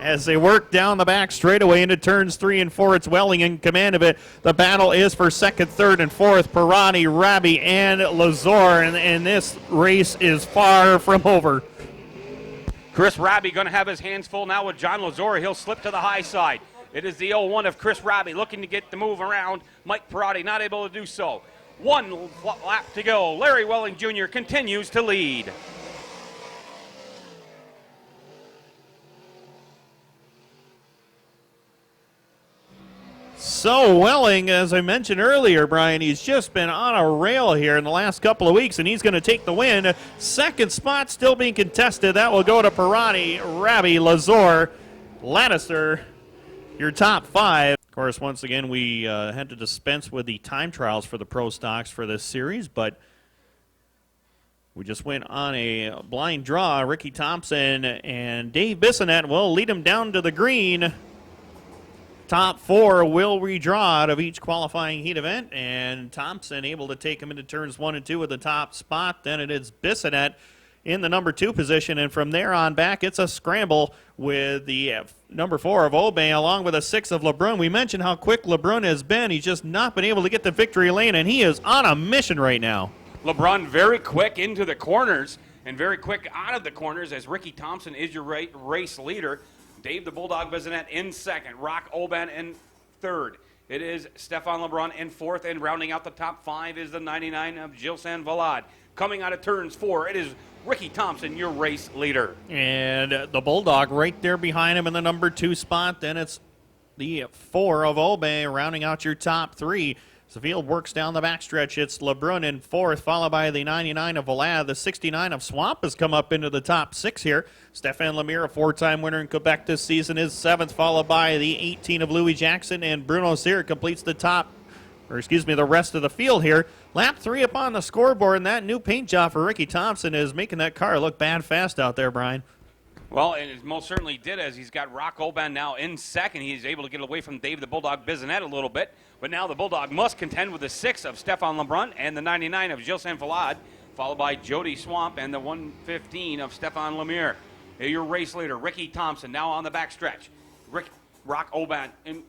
As they work down the back straightaway into turns 3 and 4, it's Welling in command of it. The battle is for 2nd, 3rd, and 4th. Perotti, Raby, and Lazor, and this race is far from over. Chris Raby going to have his hands full now with John Lazor. He'll slip to the high side. It is the 0-1 of Chris Raby looking to get the move around. Mike Perotti not able to do so. 1 lap to go. Larry Welling Jr. continues to lead. So Welling, as I mentioned earlier, Brian, he's just been on a rail here in the last couple of weeks, and he's going to take the win. 2nd spot still being contested. That will go to Perotti, Raby, Lazor, Lannister, your top 5. Of course, once again, we had to dispense with the time trials for the Pro Stocks for this series, but we just went on a blind draw. Ricky Thompson and Dave Bissonette will lead him down to the green. Top 4 will redraw out of each qualifying heat event, and Thompson able to take him into turns 1 and 2 with the top spot. Then it is Bissonette in the number 2 position, and from there on back, it's a scramble with the number 4 of Obey along with a 6 of LeBrun. We mentioned how quick LeBrun has been. He's just not been able to get the victory lane, and he is on a mission right now. LeBrun very quick into the corners and very quick out of the corners as Ricky Thompson is your race leader. Dave the Bulldog Bissonette in 2nd. Rock Oban in 3rd. It is Stefan LeBrun in 4th, and rounding out the top 5 is the 99 of Gilles Valade. Coming out of turns 4, it is Ricky Thompson, your race leader. And the Bulldog right there behind him in the number 2 spot. Then it's the 4 of Obey rounding out your top 3. As the field works down the backstretch, it's LeBrun in 4th, followed by the 99 of Valade. The 69 of Swamp has come up into the top 6 here. Stefan Lemire, a 4-time winner in Quebec this season, is 7th, followed by the 18 of Louis Jackson, and Bruno Cyr completes the the rest of the field here. Lap 3 up on the scoreboard, and that new paint job for Ricky Thompson is making that car look bad fast out there, Brian. Well, and it most certainly did, as he's got Rock Oban now in 2nd. He's able to get away from Dave the Bulldog Bissonette a little bit. But now the Bulldog must contend with the 6 of Stefan LeBrun and the 99 of Gilles Valade, followed by Jody Swamp and the 115 of Stefan Lemire. Your race leader, Ricky Thompson, now on the backstretch. Rock Oban in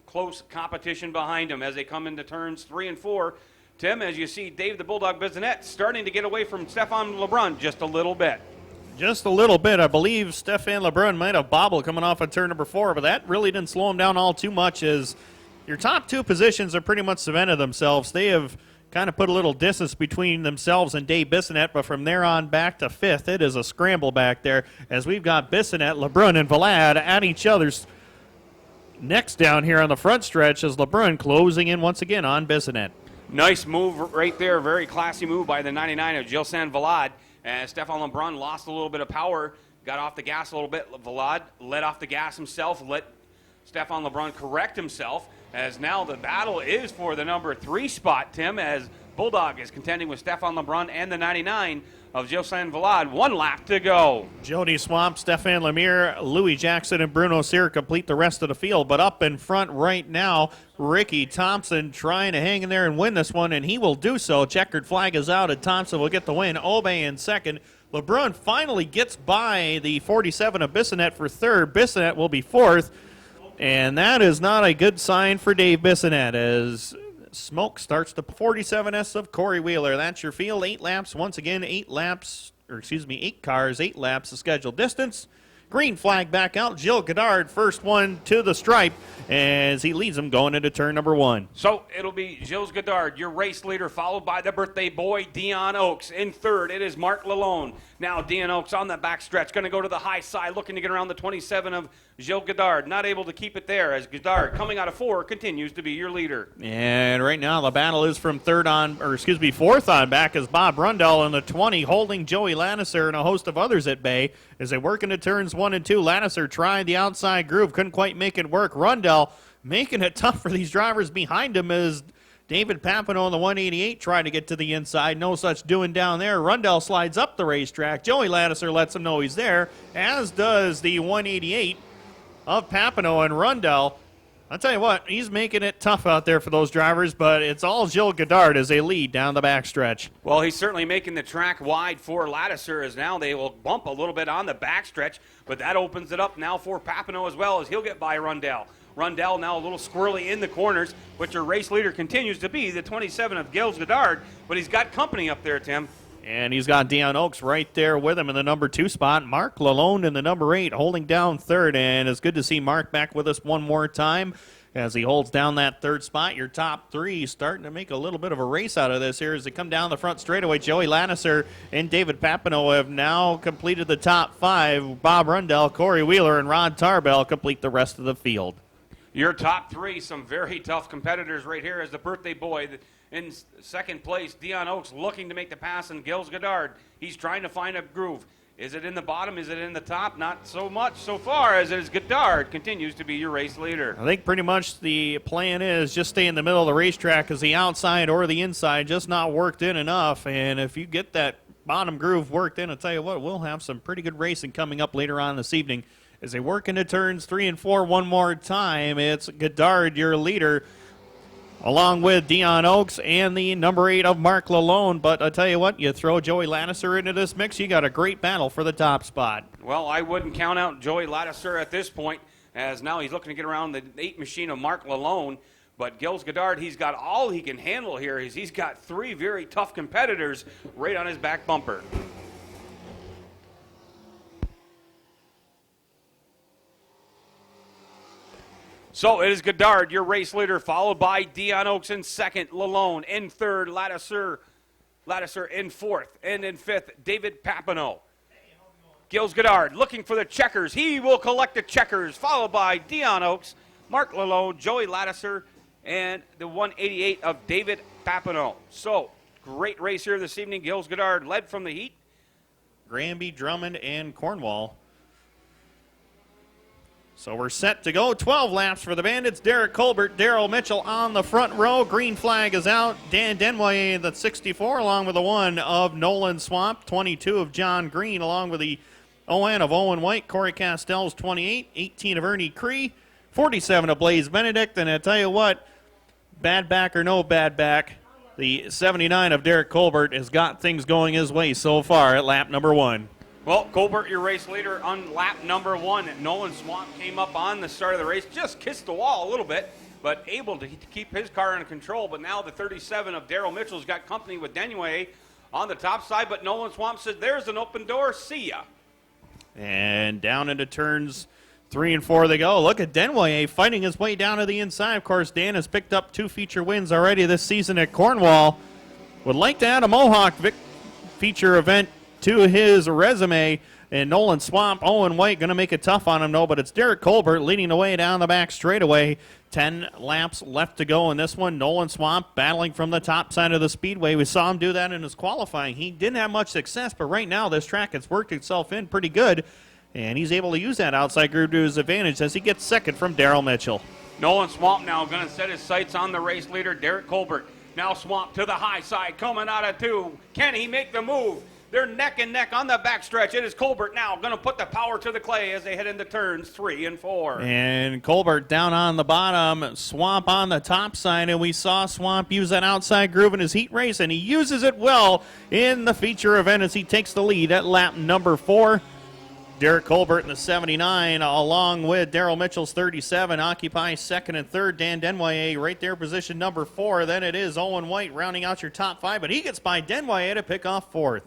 close competition behind him as they come into turns 3 and 4. Tim, as you see, Dave the Bulldog Bissonette starting to get away from Stefan LeBrun just a little bit. Just a little bit. I believe Stefan LeBrun might have bobbled coming off of turn number 4, but that really didn't slow him down all too much as your top 2 positions are pretty much cemented themselves. They have kind of put a little distance between themselves and Dave Bissonette, but from there on back to 5th, it is a scramble back there as we've got Bissonette, LeBrun, and Valade at each other's necks down here on the front stretch as LeBrun closing in once again on Bissonette. Nice move right there. Very classy move by the 99 of Gilles Valade. As Stefan LeBrun lost a little bit of power, got off the gas a little bit. Valade let off the gas himself, let Stefan LeBrun correct himself, as now the battle is for the number 3 spot, Tim, as Bulldog is contending with Stefan LeBrun and the 99 of Gilles Valade. 1 lap to go. Jody Swamp, Stefan Lemire, Louis Jackson, and Bruno Cyr complete the rest of the field. But up in front right now, Ricky Thompson trying to hang in there and win this one, and he will do so. Checkered flag is out, and Thompson will get the win. Obey in 2nd. LeBrun finally gets by the 47 of Bissonette for 3rd. Bissonette will be 4th, and that is not a good sign for Dave Bissonette as smoke starts the 47S of Corey Wheeler. That's your field. 8 laps. Once again, 8 cars, 8 laps the scheduled distance. Green flag back out. Gilles Godard, first one to the stripe as he leads them going into turn number 1. So it'll be Gilles Godard, your race leader, followed by the birthday boy, Dion Oaks. In 3rd, it is Mark Lalone. Now Dion Oaks on the backstretch, going to go to the high side, looking to get around the 27 of Gilles Godard not able to keep it there as Godard coming out of 4 continues to be your leader. And right now the battle is from fourth on back as Bob Rundell in the 20 holding Joey Lattiser and a host of others at bay as they work into turns 1 and 2. Lattiser tried the outside groove, couldn't quite make it work. Rundell making it tough for these drivers behind him as David Papineau on the 188 trying to get to the inside. No such doing down there. Rundell slides up the racetrack. Joey Lattiser lets him know he's there, as does the 188 of Papineau and Rundell. I'll tell you what, he's making it tough out there for those drivers, but it's all Gilles Godard as they lead down the backstretch. Well, he's certainly making the track wide for Lattiser as now they will bump a little bit on the backstretch, but that opens it up now for Papineau as well as he'll get by Rundell. Rundell now a little squirrely in the corners, but your race leader continues to be the 27 of Gilles Godard, but he's got company up there, Tim. And he's got Deion Oakes right there with him in the number 2 spot. Mark Lalonde in the number 8 holding down third. And it's good to see Mark back with us one more time as he holds down that third spot. Your top 3 starting to make a little bit of a race out of this here as they come down the front straightaway. Joey Lattiser and David Papineau have now completed the top 5. Bob Rundell, Corey Wheeler, and Rod Tarbell complete the rest of the field. Your top 3, some very tough competitors right here as the birthday boy. In second place, Deion Oakes looking to make the pass, and Gilles Godard, he's trying to find a groove. Is it in the bottom? Is it in the top? Not so much so far as it is Godard continues to be your race leader. I think pretty much the plan is just stay in the middle of the racetrack because the outside or the inside just not worked in enough. And if you get that bottom groove worked in, I'll tell you what, we'll have some pretty good racing coming up later on this evening. As they work into turns 3 and 4 one more time, it's Godard, your leader, along with Deion Oakes and the number 8 of Mark Lalonde. But I tell you what, you throw Joey Lattiser into this mix, you got a great battle for the top spot. Well, I wouldn't count out Joey Lattiser at this point, as now he's looking to get around the 8 machine of Mark Lalonde. But Gilles Godard, he's got all he can handle here. He's got 3 very tough competitors right on his back bumper. So it is Godard, your race leader, followed by Deion Oakes in second, Lalonde in third, Lattiser in fourth, and in fifth, David Papineau. Gilles Godard looking for the checkers. He will collect the checkers, followed by Deion Oakes, Mark Lalonde, Joey Lattiser, and the 188 of David Papineau. So, great race here this evening. Gilles Godard led from the heat. Granby, Drummond, and Cornwall. So we're set to go. 12 laps for the Bandits. Derek Colbert, Darrell Mitchell on the front row. Green flag is out. Dan Denway, the 64, along with the 1 of Nolan Swamp. 22 of John Green, along with the ON of Owen White. Corey Castells, 28. 18 of Ernie Cree. 47 of Blaze Benedict. And I tell you what, bad back or no bad back, the 79 of Derek Colbert has got things going his way so far at lap number 1. Well, Colbert, your race leader on lap number 1. Nolan Swamp came up on the start of the race, just kissed the wall a little bit, but able to keep his car under control. But now the 37 of Darrell Mitchell's got company with Denway on the top side, but Nolan Swamp said, there's an open door, see ya. And down into turns 3 and 4 they go. Look at Denway fighting his way down to the inside. Of course, Dan has picked up 2 feature wins already this season at Cornwall. Would like to add a Mohawk feature event to his resume, and Nolan Swamp, Owen White going to make it tough on him, though, but it's Derek Colbert leading the way down the back straightaway. 10 laps left to go in this one. Nolan Swamp battling from the top side of the speedway. We saw him do that in his qualifying. He didn't have much success, but right now this track has worked itself in pretty good, and he's able to use that outside groove to his advantage as he gets second from Darrell Mitchell. Nolan Swamp now going to set his sights on the race leader, Derek Colbert. Now Swamp to the high side, coming out of 2. Can he make the move? They're neck and neck on the backstretch. It is Colbert now going to put the power to the clay as they head into turns 3 and 4. And Colbert down on the bottom, Swamp on the top side, and we saw Swamp use that outside groove in his heat race, and he uses it well in the feature event as he takes the lead at lap number 4. Derek Colbert in the 79, along with Darrell Mitchell's 37, occupies second and third. Dan Denway right there, position number 4. Then it is Owen White rounding out your top 5, but he gets by Denway to pick off 4th.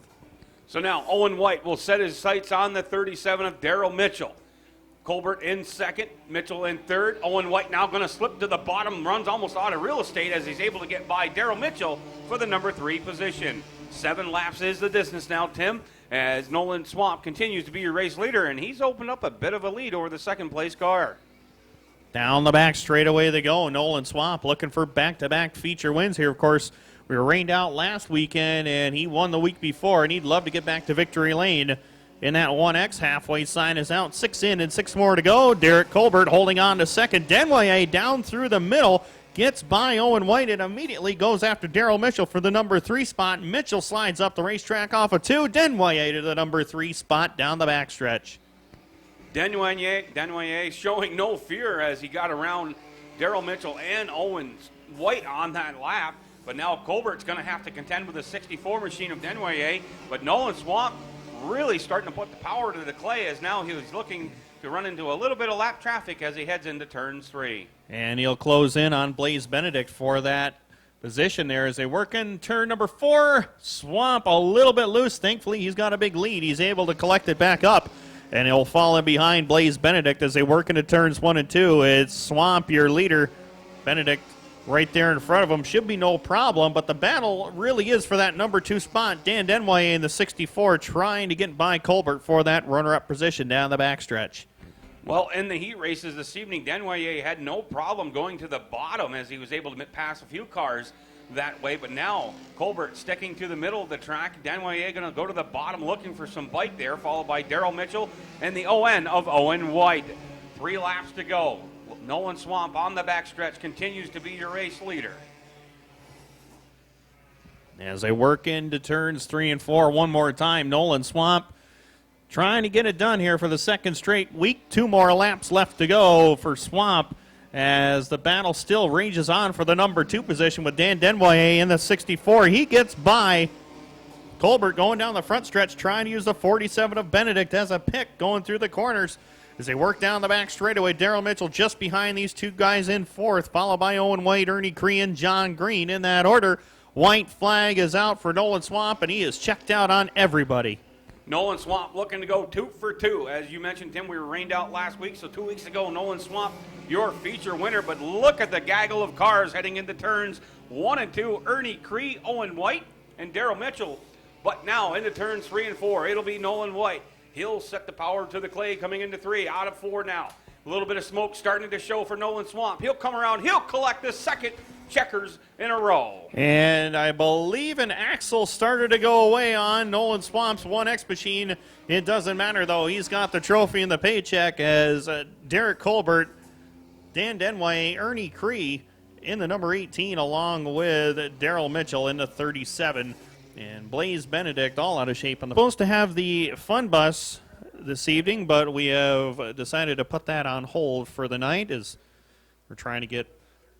So now Owen White will set his sights on the 37 of Darrell Mitchell. Colbert in second, Mitchell in third. Owen White now going to slip to the bottom, runs almost out of real estate as he's able to get by Darrell Mitchell for the number 3 position. 7 laps is the distance now, Tim, as Nolan Swamp continues to be your race leader, and he's opened up a bit of a lead over the second place car. Down the back straightaway they go. Nolan Swamp looking for back-to-back feature wins here. Of course, we were rained out last weekend, and he won the week before, and he'd love to get back to victory lane in that 1X. Halfway sign is out. 6 in and 6 more to go. Derek Colbert holding on to second. Denway down through the middle. Gets by Owen White and immediately goes after Daryl Mitchell for the number 3 spot. Mitchell slides up the racetrack off of 2. Denway to the number 3 spot down the backstretch. Denway showing no fear as he got around Daryl Mitchell and Owen White on that lap. But now Colbert's going to have to contend with the 64 machine of Denway. But Nolan Swamp really starting to put the power to the clay as now he was looking to run into a little bit of lap traffic as he heads into turns 3. And he'll close in on Blaze Benedict for that position there as they work in turn number 4. Swamp a little bit loose. Thankfully, he's got a big lead. He's able to collect it back up, and he'll fall in behind Blaze Benedict as they work into turns 1 and 2. It's Swamp, your leader. Benedict right there in front of him. Should be no problem, but the battle really is for that number 2 spot. Dan Denway in the 64 trying to get by Colbert for that runner-up position down the backstretch. Well, in the heat races this evening, Denway had no problem going to the bottom as he was able to pass a few cars that way. But now Colbert sticking to the middle of the track. Denway going to go to the bottom looking for some bite there, followed by Daryl Mitchell and the ON of Owen White. 3 laps to go. Nolan Swamp on the backstretch continues to be your race leader. As they work into turns 3 and 4 one more time, Nolan Swamp trying to get it done here for the second straight week. 2 more laps left to go for Swamp as the battle still rages on for the number 2 position with Dan Denway in the 64. He gets by Colbert going down the front stretch, trying to use the 47 of Benedict as a pick going through the corners. As they work down the back straightaway, Daryl Mitchell just behind these 2 guys in 4th, followed by Owen White, Ernie Cree, and John Green in that order. White flag is out for Nolan Swamp, and he is checked out on everybody. Nolan Swamp looking to go 2 for 2. As you mentioned, Tim, we were rained out last week, so 2 weeks ago, Nolan Swamp, your feature winner. But look at the gaggle of cars heading into turns 1 and 2. Ernie Cree, Owen White, and Daryl Mitchell. But now into turns 3 and 4, it'll be Nolan White. He'll set the power to the clay coming into 3, out of 4 now. A little bit of smoke starting to show for Nolan Swamp. He'll come around. He'll collect the second checkers in a row. And I believe an axle started to go away on Nolan Swamp's 1X machine. It doesn't matter, though. He's got the trophy and the paycheck as Derek Colbert, Dan Denway, Ernie Cree in the number 18, along with Daryl Mitchell in the 37. And Blaze Benedict all out of shape on the supposed to have the fun bus this evening, but we have decided to put that on hold for the night as we're trying to get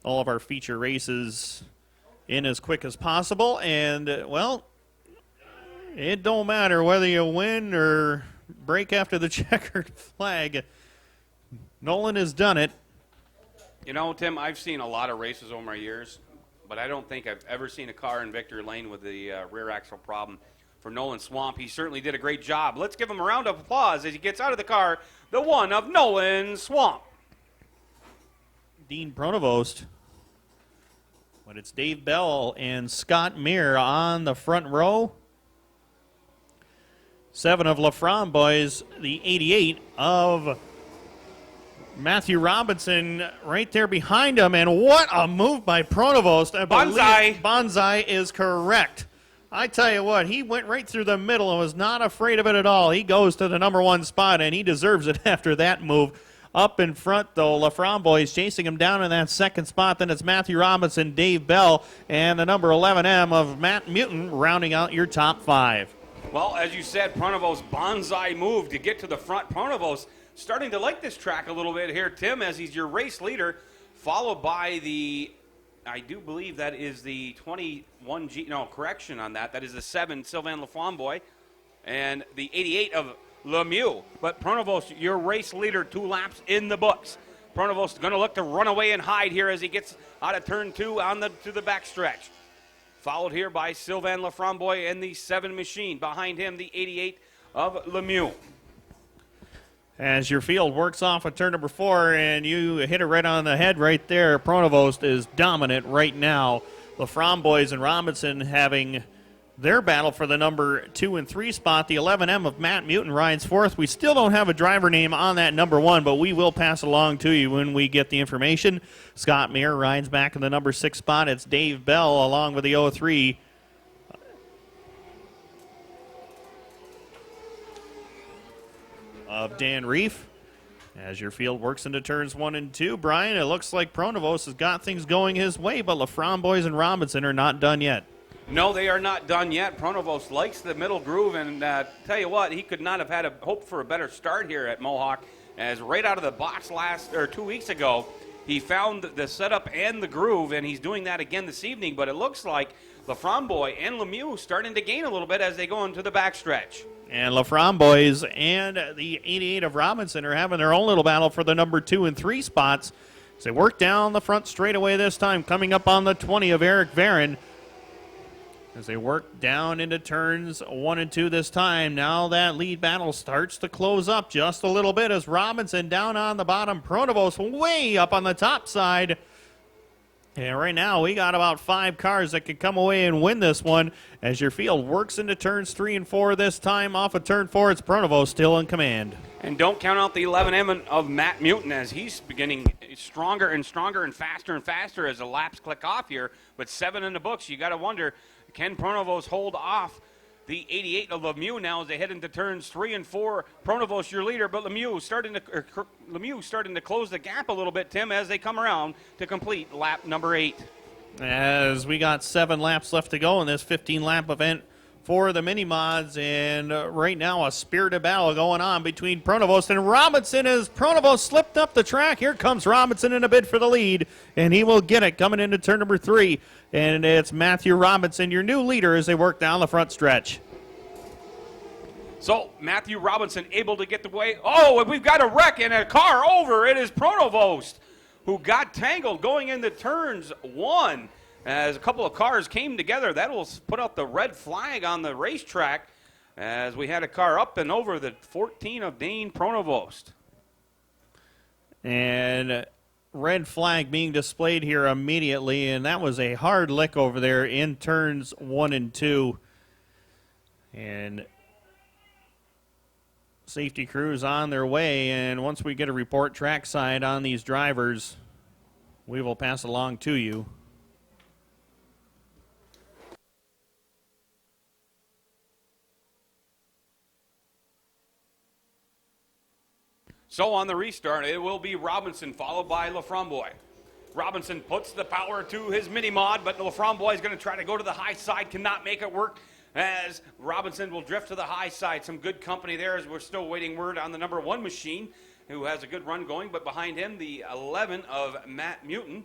all of our feature races in as quick as possible. And, well, it don't matter whether you win or break after the checkered flag. Nolan has done it. You know, Tim, I've seen a lot of races over my years, but I don't think I've ever seen a car in victory lane with the rear axle problem. For Nolan Swamp, he certainly did a great job. Let's give him a round of applause as he gets out of the car, the one of Nolan Swamp. Dean Pronovost. But it's Dave Bell and Scott Meir on the front row. 7 of LaFrance boys, the 88 of Matthew Robinson right there behind him. And what a move by Pronovost. Bonsai is correct. I tell you what, he went right through the middle and was not afraid of it at all. He goes to the number 1 spot, and he deserves it after that move. Up in front, though, LaFrance boys chasing him down in that second spot. Then it's Matthew Robinson, Dave Bell, and the number 11M of Matt Mutin rounding out your top 5. Well, as you said, Pronovost bonsai move to get to the front. Pronovost starting to like this track a little bit here, Tim, as he's your race leader, followed by the, I do believe that is the 21G, no, correction on that. That is the 7, Sylvain Laflamboy, and the 88 of Lemieux. But Pronovost, your race leader, 2 laps in the books. Pronovost going to look to run away and hide here as he gets out of turn 2 to the backstretch. Followed here by Sylvain Laframboy and the 7 machine. Behind him, the 88 of Lemieux. As your field works off at turn number 4, and you hit it right on the head right there, Pronovost is dominant right now. Laframboy and Robinson having their battle for the number 2 and 3 spot. The 11M of Matt Mutin rides fourth. We still don't have a driver name on that number 1, but we will pass it along to you when we get the information. Scott Meir rides back in the number 6 spot. It's Dave Bell along with the 03 of Dan Reef. As your field works into turns 1 and 2, Brian, it looks like Pronovost has got things going his way, but LaFramboise and Robinson are not done yet. No, they are not done yet. Pronovost likes the middle groove, and tell you what, he could not have had a hope for a better start here at Mohawk, as right out of the box 2 weeks ago, he found the setup and the groove, and he's doing that again this evening. But it looks like LaFramboise and Lemieux starting to gain a little bit as they go into the backstretch. And LaFramboise and the 88 of Robinson are having their own little battle for the number 2 and 3 spots. As they work down the front straightaway this time, coming up on the 20 of Eric Varon. As they work down into turns 1 and 2 this time, now that lead battle starts to close up just a little bit as Robinson down on the bottom, Pronovost way up on the top side. And right now we got about 5 cars that could come away and win this one as your field works into turns 3 and 4 this time. Off of turn 4, it's Pronovost still in command. And don't count out the 11M of Matt Mutin as he's beginning stronger and stronger and faster as the laps click off here. But 7 in the books, you got to wonder, can Pronovost hold off the 88 of Lemieux now as they head into turns 3 and 4? Pronovost your leader, but Lemieux starting to close the gap a little bit, Tim, as they come around to complete lap number 8. As we got 7 laps left to go in this 15-lap event for the mini-mods, and right now a spirited battle going on between Pronovost and Robinson as Pronovost slipped up the track. Here comes Robinson in a bid for the lead, and he will get it coming into turn number 3. And it's Matthew Robinson, your new leader, as they work down the front stretch. So Matthew Robinson able to get the way. Oh, we've got a wreck and a car over. It is Pronovost who got tangled going into turns 1. As a couple of cars came together, that will put out the red flag on the racetrack as we had a car up and over the 14 of Dane Pronovost. And red flag being displayed here immediately, and that was a hard lick over there in turns 1 and 2. And safety crews on their way, and once we get a report trackside on these drivers, we will pass it along to you. So on the restart, it will be Robinson followed by LaFramboise. Robinson puts the power to his mini-mod, but LaFramboise is going to try to go to the high side, cannot make it work as Robinson will drift to the high side. Some good company there as we're still waiting word on the number 1 machine who has a good run going, but behind him the 11 of Matt Mutin.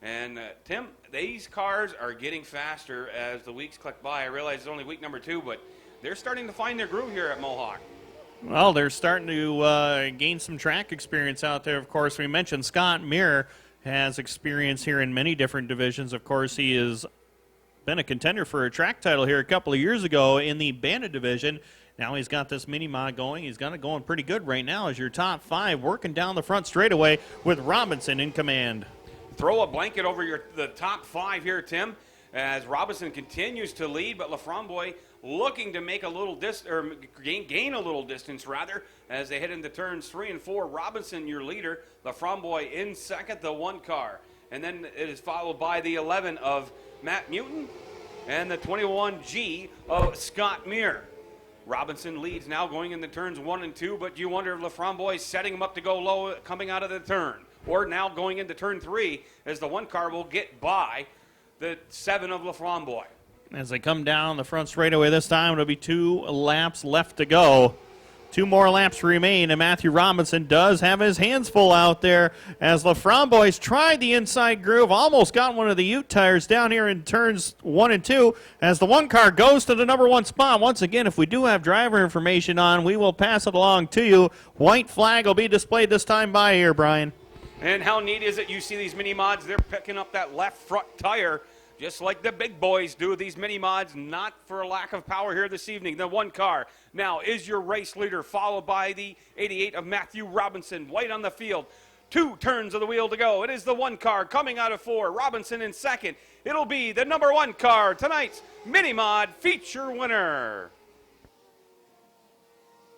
And Tim, these cars are getting faster as the weeks click by. I realize it's only week number 2, but they're starting to find their groove here at Mohawk. Well, they're starting to gain some track experience out there. Of course, we mentioned Scott Meir has experience here in many different divisions. Of course, he has been a contender for a track title here a couple of years ago in the Bandit division. Now he's got this mini-mod going. He's got it going pretty good right now as your top 5 working down the front straightaway with Robinson in command. Throw a blanket over the top 5 here, Tim, as Robinson continues to lead, but LaFramboise looking to make a little gain a little distance rather as they head into turns 3 and 4. Robinson your leader, LaFramboise in second, the 1 car, and then it is followed by the 11 of Matt Mutin and the 21G of Scott Meir. Robinson leads now going into turns 1 and 2, but you wonder if LaFramboise is setting him up to go low coming out of the turn, or now going into turn 3 as the 1 car will get by the 7 of LaFramboise. As they come down the front straightaway this time, it'll be 2 laps left to go. 2 more laps remain, and Matthew Robinson does have his hands full out there as LaFramboise tried the inside groove, almost got one of the Ute tires down here in turns 1 and 2 as the 1 car goes to the number 1 spot. Once again, if we do have driver information on, we will pass it along to you. White flag will be displayed this time by here, Brian. And how neat is it? You see these mini-mods, they're picking up that left front tire just like the big boys do. These mini-mods, not for a lack of power here this evening. The 1 car now is your race leader, followed by the 88 of Matthew Robinson. White on the field. 2 turns of the wheel to go. It is the 1 car coming out of 4. Robinson in second. It'll be the number 1 car, tonight's Mini Mod feature winner.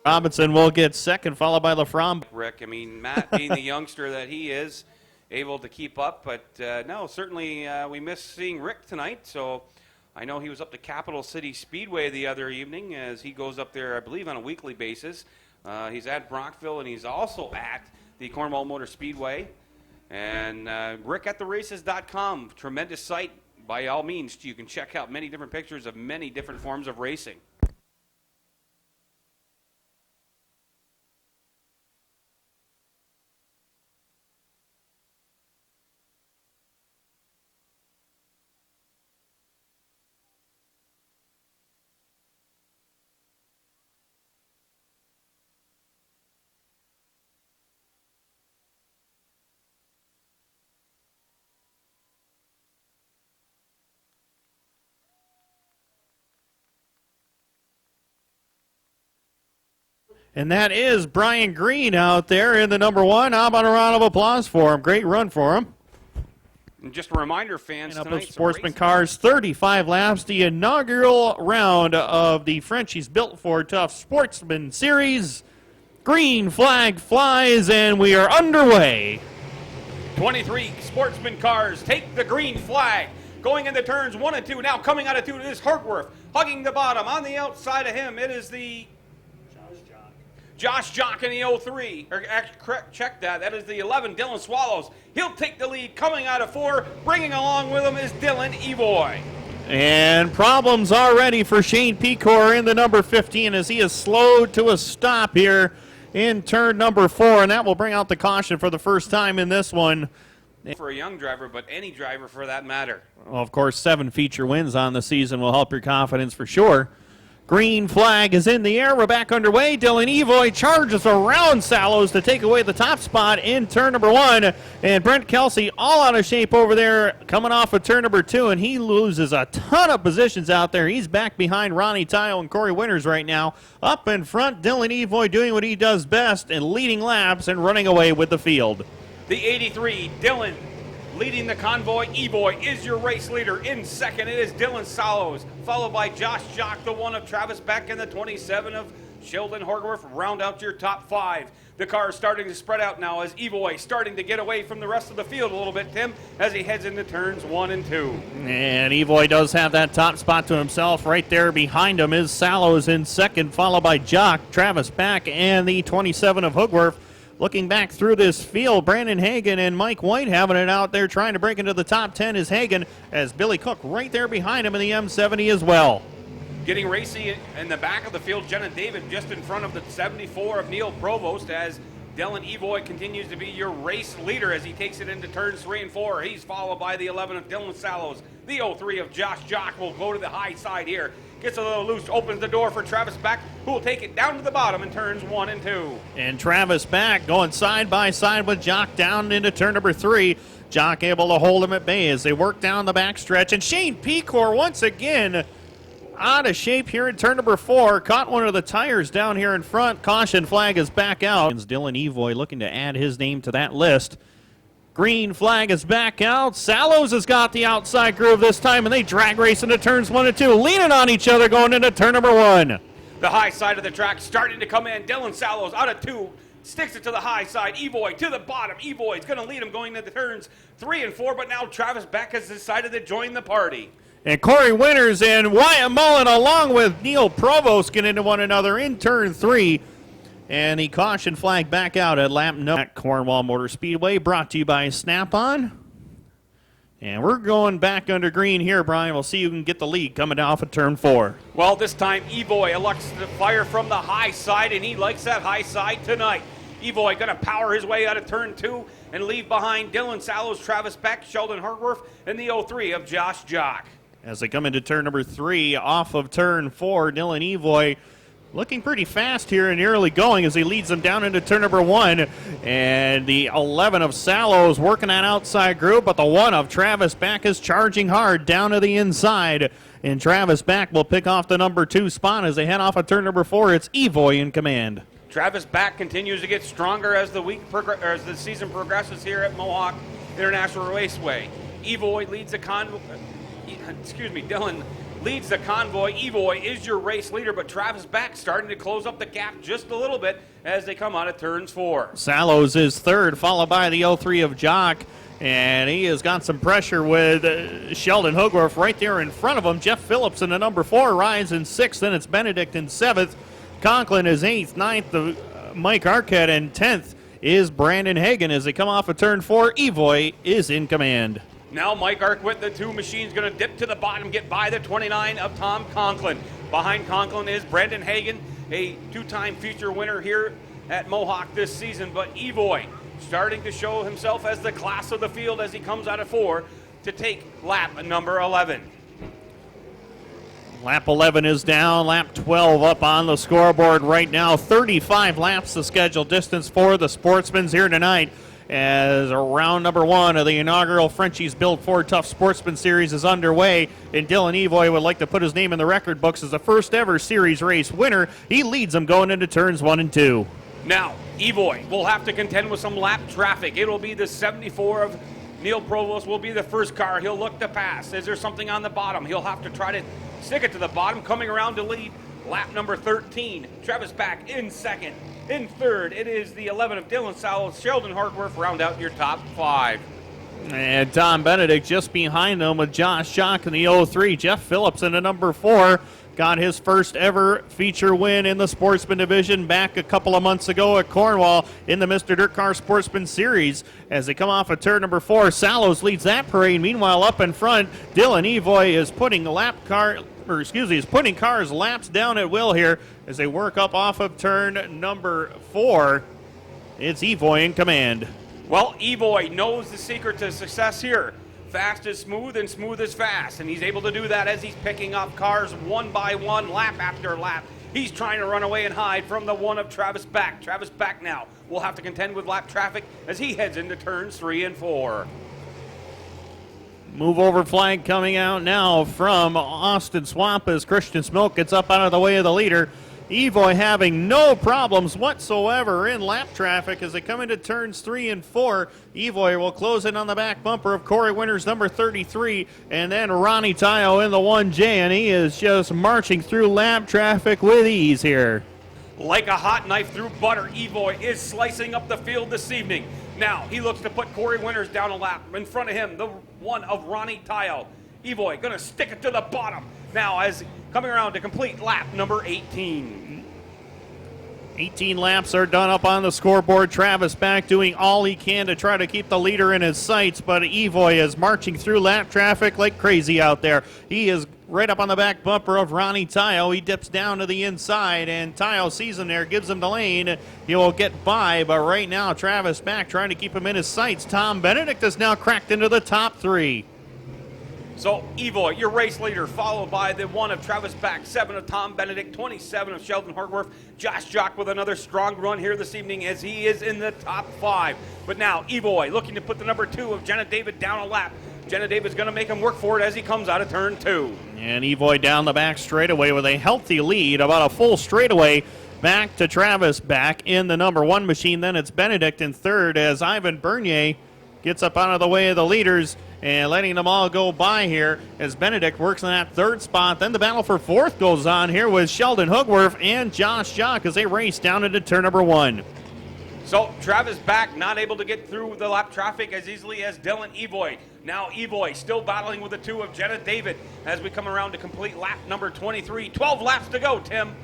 Robinson will get second, followed by LaFrombe. Rick, I mean, Matt being the youngster that he is, able to keep up, but no, certainly we missed seeing Rick tonight, so I know he was up to Capital City Speedway the other evening as he goes up there, I believe, on a weekly basis. He's at Brockville, and he's also at the Cornwall Motor Speedway. And Rick at theraces.com, tremendous site. By all means, you can check out many different pictures of many different forms of racing. And that is Brian Green out there in the number 1. How about a round of applause for him? Great run for him. And just a reminder, fans, Up tonight, of Sportsman Cars, 35 laps, the inaugural round of the Frenchies Built for Tough Sportsman Series. Green flag flies, and we are underway. 23 Sportsman Cars take the green flag. Going into turns 1 and 2. Now coming out of 2 is Hartworth. Hugging the bottom. On the outside of him, it is the Josh Jock in the 03. Check that. That is the 11, Dylan Swallows. He'll take the lead coming out of 4. Bringing along with him is Dylan Evoy. And problems already for Shane Pecor in the number 15 as he is slowed to a stop here in turn number 4. And that will bring out the caution for the first time in this one. For a young driver, but any driver for that matter. Well, of course, 7 feature wins on the season will help your confidence for sure. Green flag is in the air. We're back underway. Dylan Evoy charges around Sallows to take away the top spot in turn number 1. And Brent Kelsey all out of shape over there coming off of turn number 2, and he loses a ton of positions out there. He's back behind Ronnie Tile and Corey Winters right now. Up in front, Dylan Evoy doing what he does best and leading laps and running away with the field. The 83, Dylan, leading the convoy. Evoy is your race leader. In second, it is Dylan Sallows, followed by Josh Jock, the 1 of Travis Beck, and the 27 of Sheldon Horgworth. Round out your top 5. The car is starting to spread out now as Evoy starting to get away from the rest of the field a little bit, Tim, as he heads into turns 1 and 2. And Evoy does have that top spot to himself. Right there behind him is Sallows in second, followed by Jock, Travis Beck, and the 27 of Horgworth. Looking back through this field, Brandon Hagan and Mike White having it out there trying to break into the top 10 is Hagan, as Billy Cook right there behind him in the M70 as well. Getting racy in the back of the field, Jenna David just in front of the 74 of Neil Provost as Dylan Evoy continues to be your race leader as he takes it into turns 3 and 4. He's followed by the 11 of Dylan Sallows. The 03 of Josh Jock will go to the high side here. Gets a little loose, opens the door for Travis Beck, who will take it down to the bottom in turns 1 and 2. And Travis Beck going side by side with Jock down into turn number 3. Jock able to hold him at bay as they work down the backstretch. And Shane Pecor once again out of shape here in turn number 4. Caught one of the tires down here in front. Caution flag is back out. Dylan Evoy looking to add his name to that list. Green flag is back out. Sallows has got the outside groove this time, and they drag race into turns 1 and 2, leaning on each other going into turn number 1. The high side of the track starting to come in. Dylan Sallows out of 2. Sticks it to the high side. Evoy to the bottom. Evoy is going to lead him going into turns 3 and 4, but now Travis Beck has decided to join the party. And Corey Winters and Wyatt Mullen along with Neil Provost get into one another in turn 3. And the caution flag back out at lap no at Cornwall Motor Speedway, brought to you by Snap-on. And we're going back under green here, Brian. We'll see who can get the lead coming off of turn 4. Well, this time Evoy elects to fire from the high side, and he likes that high side tonight. Evoy going to power his way out of turn 2 and leave behind Dylan Sallows, Travis Beck, Sheldon Hartworth, and the 03 of Josh Jock. As they come into turn number 3 off of turn 4, Dylan Evoy looking pretty fast here in the early going as he leads them down into turn number 1. And the 11 of Sallows working that outside group, but the 1 of Travis Beck is charging hard down to the inside. And Travis Beck will pick off the number 2 spot as they head off of turn number 4. It's Evoy in command. Travis Back continues to get stronger as as the season progresses here at Mohawk International Raceway. Evoy leads the convoy. Dylan leads the convoy. Evoy is your race leader, but Travis Back starting to close up the gap just a little bit as they come out of turns 4. Sallows is third, followed by the 03 of Jock. And he has got some pressure with Sheldon Hogworth right there in front of him. Jeff Phillips in the number 4 rides in 6th. Then it's Benedict in 7th. Conklin is 8th. 9th, Mike Arquette. And 10th is Brandon Hagan. As they come off of turn 4, Evoy is in command. Now Mike Arquette, the 2 machines, going to dip to the bottom, get by the 29 of Tom Conklin. Behind Conklin is Brandon Hagan, a 2-time feature winner here at Mohawk this season. But Evoy starting to show himself as the class of the field as he comes out of 4 to take lap number 11. Lap 11 is down. Lap 12 up on the scoreboard right now. 35 laps the scheduled distance for the Sportsmans here tonight, as round number 1 of the inaugural Frenchies Built Ford Tough Sportsman Series is underway. And Dylan Evoy would like to put his name in the record books as the first ever series race winner. He leads them going into turns 1 and 2. Now, Evoy will have to contend with some lap traffic. It'll be the 74 of Neil Provost will be the first car he'll look to pass. Is there something on the bottom? He'll have to try to stick it to the bottom. Coming around to lead lap number 13. Travis Back in 2nd. In 3rd, it is the 11 of Dylan Sallows. Sheldon Hartworth round out your top 5. And Tom Benedict just behind them with Josh Jock in the 03. Jeff Phillips in the number 4. Got his first ever feature win in the Sportsman Division back a couple of months ago at Cornwall in the Mr. Dirt Car Sportsman Series. As they come off of turn number 4, Sallows leads that parade. Meanwhile, up in front, Dylan Evoy is putting putting cars laps down at will here as they work up off of turn number 4. It's Evoy in command. Well, Evoy knows the secret to success here. Fast is smooth and smooth is fast, and he's able to do that as he's picking up cars one by one, lap after lap. He's trying to run away and hide from the 1 of Travis Back. Travis Back now will have to contend with lap traffic as he heads into turns 3 and 4. Move over flag coming out now from Austin Swamp as Christian Smilk gets up out of the way of the leader. Evoy having no problems whatsoever in lap traffic as they come into turns 3 and 4. Evoy will close in on the back bumper of Corey Winters, number 33, and then Ronnie Tayo in the 1J, and he is just marching through lap traffic with ease here. Like a hot knife through butter, Evoy is slicing up the field this evening. Now he looks to put Corey Winters down a lap. In front of him, the 1 of Ronnie Tayo. Evoy going to stick it to the bottom. Now as coming around to complete lap number 18. 18 laps are done up on the scoreboard. Travis Back doing all he can to try to keep the leader in his sights, but Evoy is marching through lap traffic like crazy out there. He is right up on the back bumper of Ronnie Tayo. He dips down to the inside, and Tayo sees him there, gives him the lane. He will get by, but right now Travis Back trying to keep him in his sights. Tom Benedict is now cracked into the top 3. So, Evoy, your race leader, followed by the 1 of Travis Back, 7 of Tom Benedict, 27 of Sheldon Hartworth. Josh Jock with another strong run here this evening as he is in the top 5. But now, Evoy looking to put the number 2 of Jenna David down a lap. Jenna David's going to make him work for it as he comes out of turn 2. And Evoy down the back straightaway with a healthy lead, about a full straightaway back to Travis Back in the number 1 machine. Then it's Benedict in 3rd as Ivan Bernier gets up out of the way of the leaders and letting them all go by here as Benedict works in that 3rd spot. Then the battle for 4th goes on here with Sheldon Hogworth and Josh Jock as they race down into turn number 1. So Travis Back not able to get through the lap traffic as easily as Dylan Evoy. Now Evoy still battling with the 2 of Jenna David as we come around to complete lap number 23. 12 laps to go, Tim,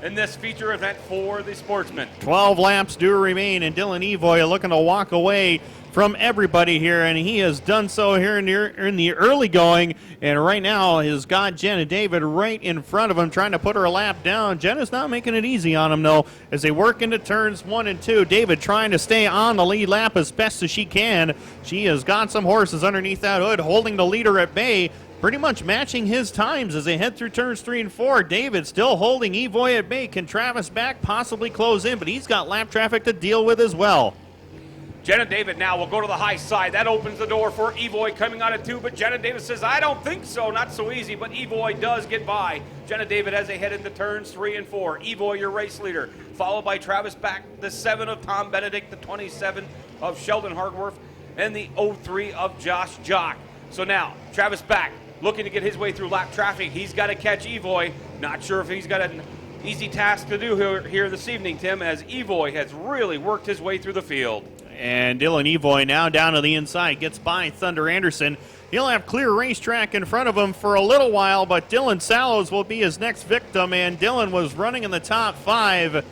in this feature event for the Sportsmen. 12 laps do remain, and Dylan Evoy looking to walk away from everybody here, and he has done so here in the early going, and right now has got Jenna David right in front of him trying to put her lap down. Jenna's not making it easy on him, though, as they work into turns 1 and 2. David trying to stay on the lead lap as best as she can. She has got some horses underneath that hood holding the leader at bay, pretty much matching his times as they head through turns 3 and 4. David still holding Evoy at bay. Can Travis Back possibly close in? But he's got lap traffic to deal with as well. Jenna David now will go to the high side. That opens the door for Evoy coming out of 2, but Jenna David says, I don't think so. Not so easy, but Evoy does get by. Jenna David as they head into turns 3 and 4. Evoy, your race leader, followed by Travis Back, the 7 of Tom Benedict, the 27 of Sheldon Hardworth, and the 03 of Josh Jock. So now, Travis Back looking to get his way through lap traffic. He's got to catch Evoy. Not sure if he's got an easy task to do here this evening, Tim, as Evoy has really worked his way through the field. And Dylan Evoy now down to the inside, gets by Thunder Anderson. He'll have clear racetrack in front of him for a little while, but Dylan Sallows will be his next victim, and Dylan was running in the top 5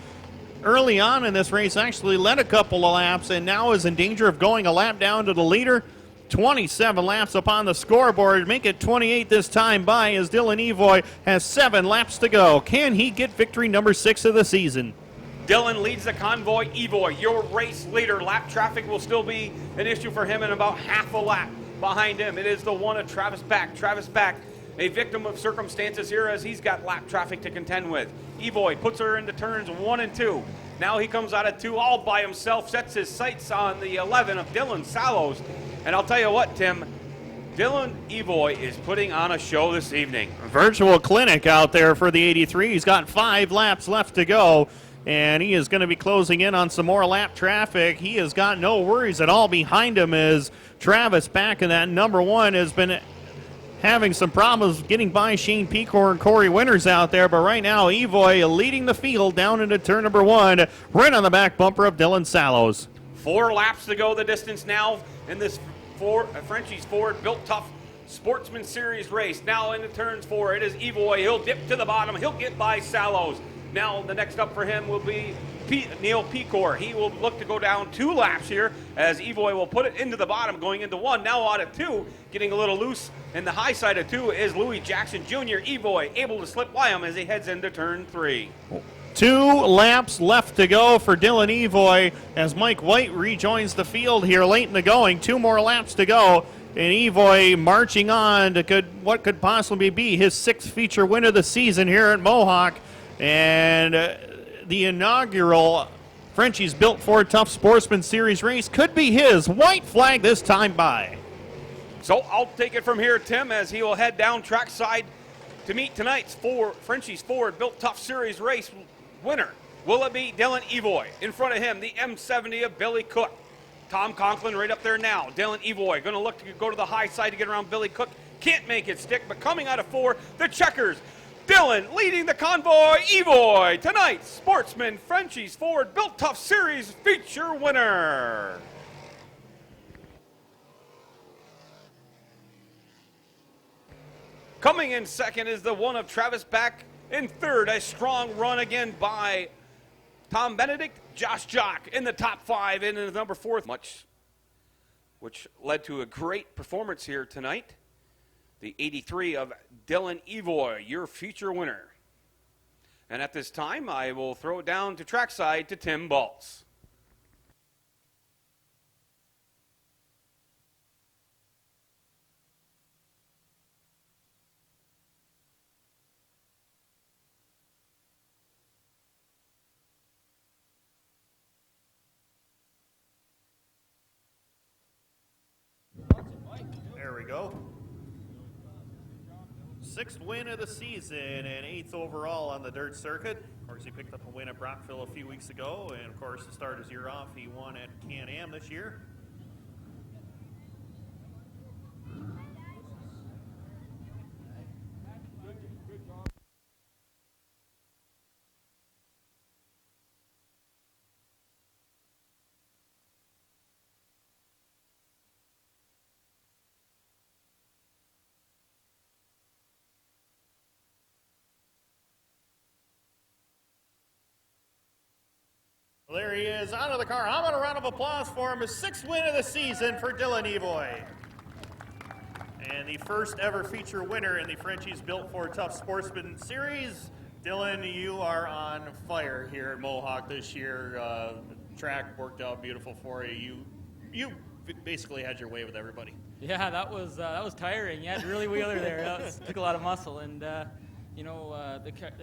early on in this race, actually led a couple of laps, and now is in danger of going a lap down to the leader. 27 laps up on the scoreboard, make it 28 this time by, as Dylan Evoy has 7 laps to go. Can he get victory number 6 of the season? Dylan leads the convoy. Evoy, your race leader. Lap traffic will still be an issue for him in about half a lap behind him. It is the 1 of Travis Back. Travis Back, a victim of circumstances here as he's got lap traffic to contend with. Evoy puts her into turns 1 and 2. Now he comes out of 2 all by himself, sets his sights on the 11 of Dylan Sallows. And I'll tell you what, Tim, Dylan Evoy is putting on a show this evening. Virtual clinic out there for the 83. He's got 5 laps left to go, and he is going to be closing in on some more lap traffic. He has got no worries at all behind him as Travis Back in that number 1 has been having some problems getting by Shane Pecor and Corey Winters out there, but right now Evoy leading the field down into turn number 1, right on the back bumper of Dylan Sallows. 4 laps to go the distance now in this Frenchie's Ford Built Tough Sportsman Series race. Now into turns 4, it is Evoy. He'll dip to the bottom. He'll get by Sallows. Now the next up for him will be Neil Pecor. He will look to go down 2 laps here as Evoy will put it into the bottom going into 1. Now out of 2, getting a little loose. And the high side of 2 is Louis Jackson Jr. Evoy able to slip by him as he heads into turn 3. 2 laps left to go for Dylan Evoy as Mike White rejoins the field here late in the going. 2 more laps to go, and Evoy marching on to what could possibly be his 6th feature win of the season here at Mohawk. And the inaugural Frenchie's Built Ford Tough Sportsman Series race could be his. White flag this time by. So I'll take it from here, Tim, as he will head down trackside to meet tonight's Frenchie's Ford Built Tough Series race winner. Will it be Dylan Evoy? In front of him, the M70 of Billy Cook. Tom Conklin right up there now. Dylan Evoy going to look to go to the high side to get around Billy Cook. Can't make it stick, but coming out of 4, the checkers. Dylan leading the convoy. Evoy, tonight's Sportsman Frenchie's Ford Built Tough Series feature winner. Coming in second is the 1 of Travis Back. In third, a strong run again by Tom Benedict. Josh Jock in the top 5 and in the number 4, which led to a great performance here tonight. The 83 of Dylan Evoy, your feature winner. And at this time, I will throw it down to trackside to Tim Baltz. There we go. 6th win of the season and 8th overall on the dirt circuit. Of course, he picked up a win at Brockville a few weeks ago, and of course, to start his year off, he won at Can-Am this year. Well, there he is, out of the car. How about a round of applause for him? His 6th win of the season for Dylan Evoy. And the first ever feature winner in the Frenchie's Built Ford Tough Sportsman Series. Dylan, you are on fire here at Mohawk this year. The track worked out beautiful for you. You basically had your way with everybody. Yeah, that was tiring. You had to really wheel her there. Took a lot of muscle, and the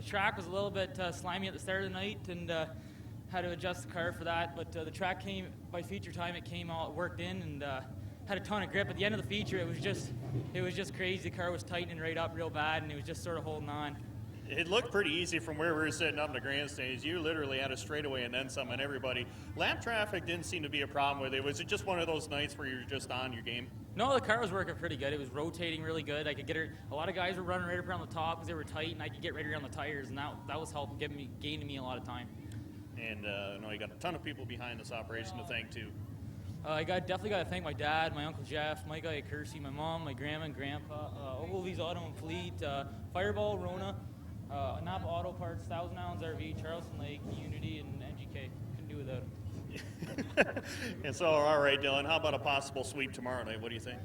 track was a little bit slimy at the start of the night, and had to adjust the car for that. But the track came, by feature time, it came all, it worked in and had a ton of grip. At the end of the feature, it was just crazy. The car was tightening right up real bad, and it was just sort of holding on. It looked pretty easy from where we were sitting up in the grandstands. You literally had a straightaway and then some on everybody. Lap traffic didn't seem to be a problem with it. Was it just one of those nights where you're just on your game? No, the car was working pretty good. It was rotating really good. I could get her. A lot of guys were running right up around the top because they were tight, and I could get right around the tires, and that was helping gaining me a lot of time. And you got a ton of people behind this operation to thank too. Definitely got to thank my dad, my Uncle Jeff, my guy Kersey, my mom, my grandma and grandpa, Ogilvy's Auto and Fleet, Fireball, Rona, Napa Auto Parts, Thousand Islands RV, Charleston Lake, Unity, and NGK. Couldn't do without them. And so, all right, Dylan, how about a possible sweep tomorrow night? What do you think?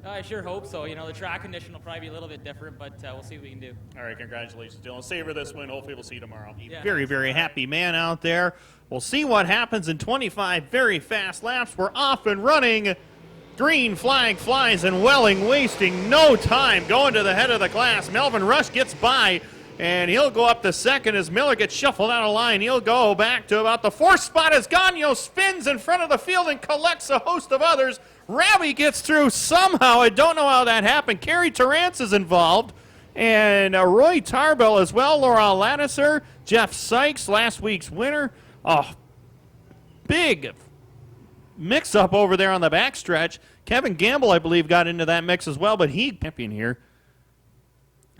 I sure hope so. The track condition will probably be a little bit different, but we'll see what we can do. All right, congratulations, Dylan. Savor this win. Hopefully we'll see you tomorrow. Yeah. Very, very happy man out there. We'll see what happens in 25 very fast laps. We're off and running. Green flag flies, and Welling wasting no time going to the head of the class. Melvin Rush gets by, and he'll go up to second as Miller gets shuffled out of line. He'll go back to about the fourth spot as Gagno spins in front of the field and collects a host of others. Ravi gets through somehow. I don't know how that happened. Kerry Torrance is involved. And Roy Tarbell as well. Laurel Lattiser, Jeff Sykes, last week's winner. Oh, big mix-up over there on the backstretch. Kevin Gamble, I believe, got into that mix as well, but he champion here.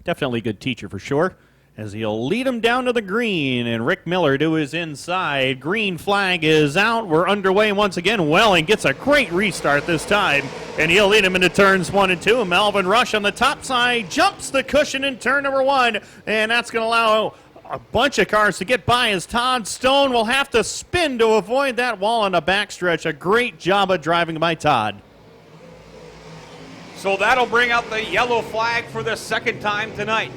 Definitely a good teacher for sure, as he'll lead him down to the green, and Rick Miller to his inside. Green flag is out. We're underway once again. Welling gets a great restart this time, and he'll lead him into turns 1 and 2. Melvin Rush on the top side jumps the cushion in turn number 1, and that's going to allow a bunch of cars to get by as Todd Stone will have to spin to avoid that wall on the backstretch. A great job of driving by Todd. So that'll bring out the yellow flag for the second time tonight.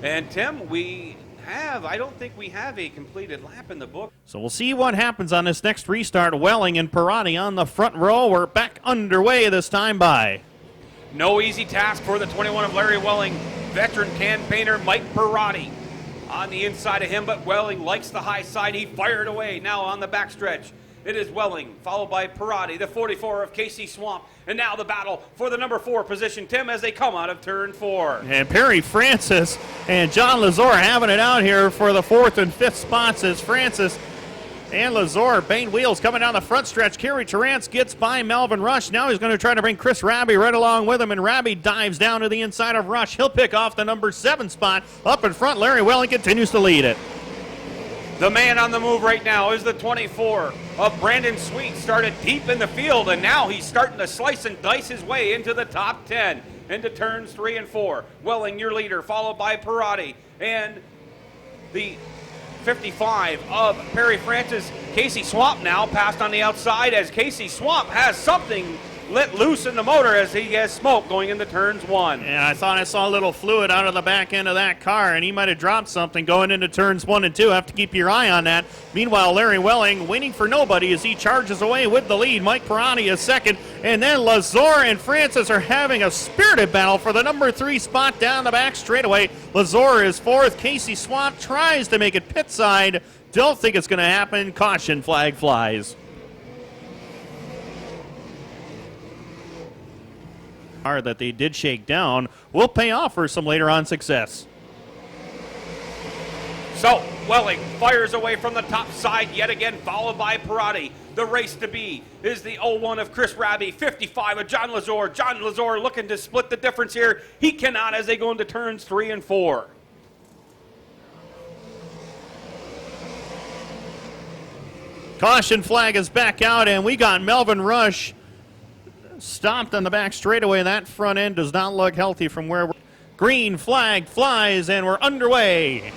And Tim, I don't think we have a completed lap in the book. So we'll see what happens on this next restart. Welling and Parati on the front row. We're back underway this time by. No easy task for the 21 of Larry Welling. Veteran campaigner Mike Parati on the inside of him, but Welling likes the high side. He fired away now on the backstretch. It is Welling, followed by Parati, the 44 of Casey Swamp. And now the battle for the number 4 position, Tim, as they come out of turn 4. And Perry Francis and John Lazor having it out here for the 4th and 5th spots as Francis and Lazor. Bane Wheels coming down the front stretch. Kerry Torrance gets by Melvin Rush. Now he's going to try to bring Chris Raby right along with him, and Raby dives down to the inside of Rush. He'll pick off the number 7 spot. Up in front, Larry Welling continues to lead it. The man on the move right now is the 24 of Brandon Sweet. Started deep in the field, and now he's starting to slice and dice his way into the top 10, into turns 3 and 4. Welling, your leader, followed by Parati, and the 55 of Perry Francis. Casey Swamp now passed on the outside as Casey Swamp has something let loose in the motor as he has smoke going into turns 1. And I thought I saw a little fluid out of the back end of that car, and he might have dropped something going into turns 1 and 2. Have to keep your eye on that. Meanwhile, Larry Welling waiting for nobody as he charges away with the lead. Mike Parati is second, and then Lazor and Francis are having a spirited battle for the number 3 spot down the back straightaway. Lazor is 4th. Casey Swamp tries to make it pit side. Don't think it's going to happen. Caution flag flies. That they did shake down will pay off for some later on success. So Welling fires away from the top side yet again, followed by Parati. The race to be is the 01 of Chris Raby, 55 of John Lazor. John Lazor looking to split the difference here. He cannot as they go into turns 3 and 4. Caution flag is back out, and we got Melvin Rush stopped on the back straightaway. That front end does not look healthy from where we're. Green flag flies, and we're underway.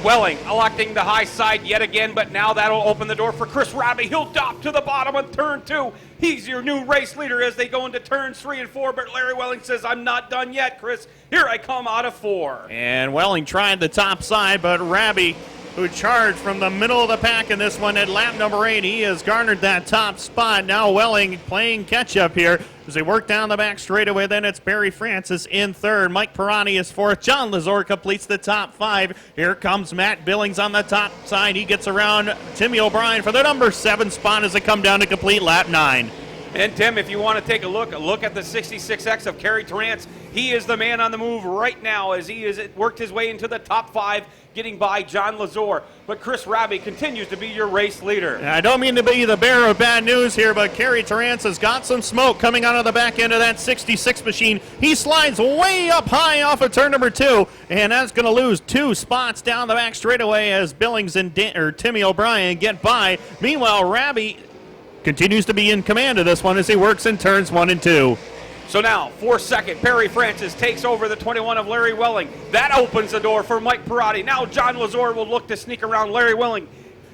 Welling electing the high side yet again, but now that'll open the door for Chris Raby. He'll drop to the bottom of turn 2. He's your new race leader as they go into turns 3 and 4, but Larry Welling says, I'm not done yet, Chris. Here I come out of 4. And Welling tried the top side, but Raby who charged from the middle of the pack in this one at lap number 8. He has garnered that top spot. Now Welling playing catch-up here as they work down the back straightaway. Then it's Barry Francis in third. Mike Pirani is fourth. John Lazor completes the top 5. Here comes Matt Billings on the top side. He gets around Timmy O'Brien for the number 7 spot as they come down to complete lap 9. And Tim, if you want to take a look at the 66X of Kerry Torrance. He is the man on the move right now as he has worked his way into the top 5, getting by John Lazor. But Chris Raby continues to be your race leader. I don't mean to be the bearer of bad news here, but Kerry Torrance has got some smoke coming out of the back end of that 66 machine. He slides way up high off of turn number 2, and that's going to lose 2 spots down the back straightaway as Billings and Timmy O'Brien get by. Meanwhile, Raby continues to be in command of this one as he works in turns 1 and 2. So now, for second, Perry Francis takes over the 21 of Larry Welling. That opens the door for Mike Pirati. Now John Lazor will look to sneak around Larry Welling.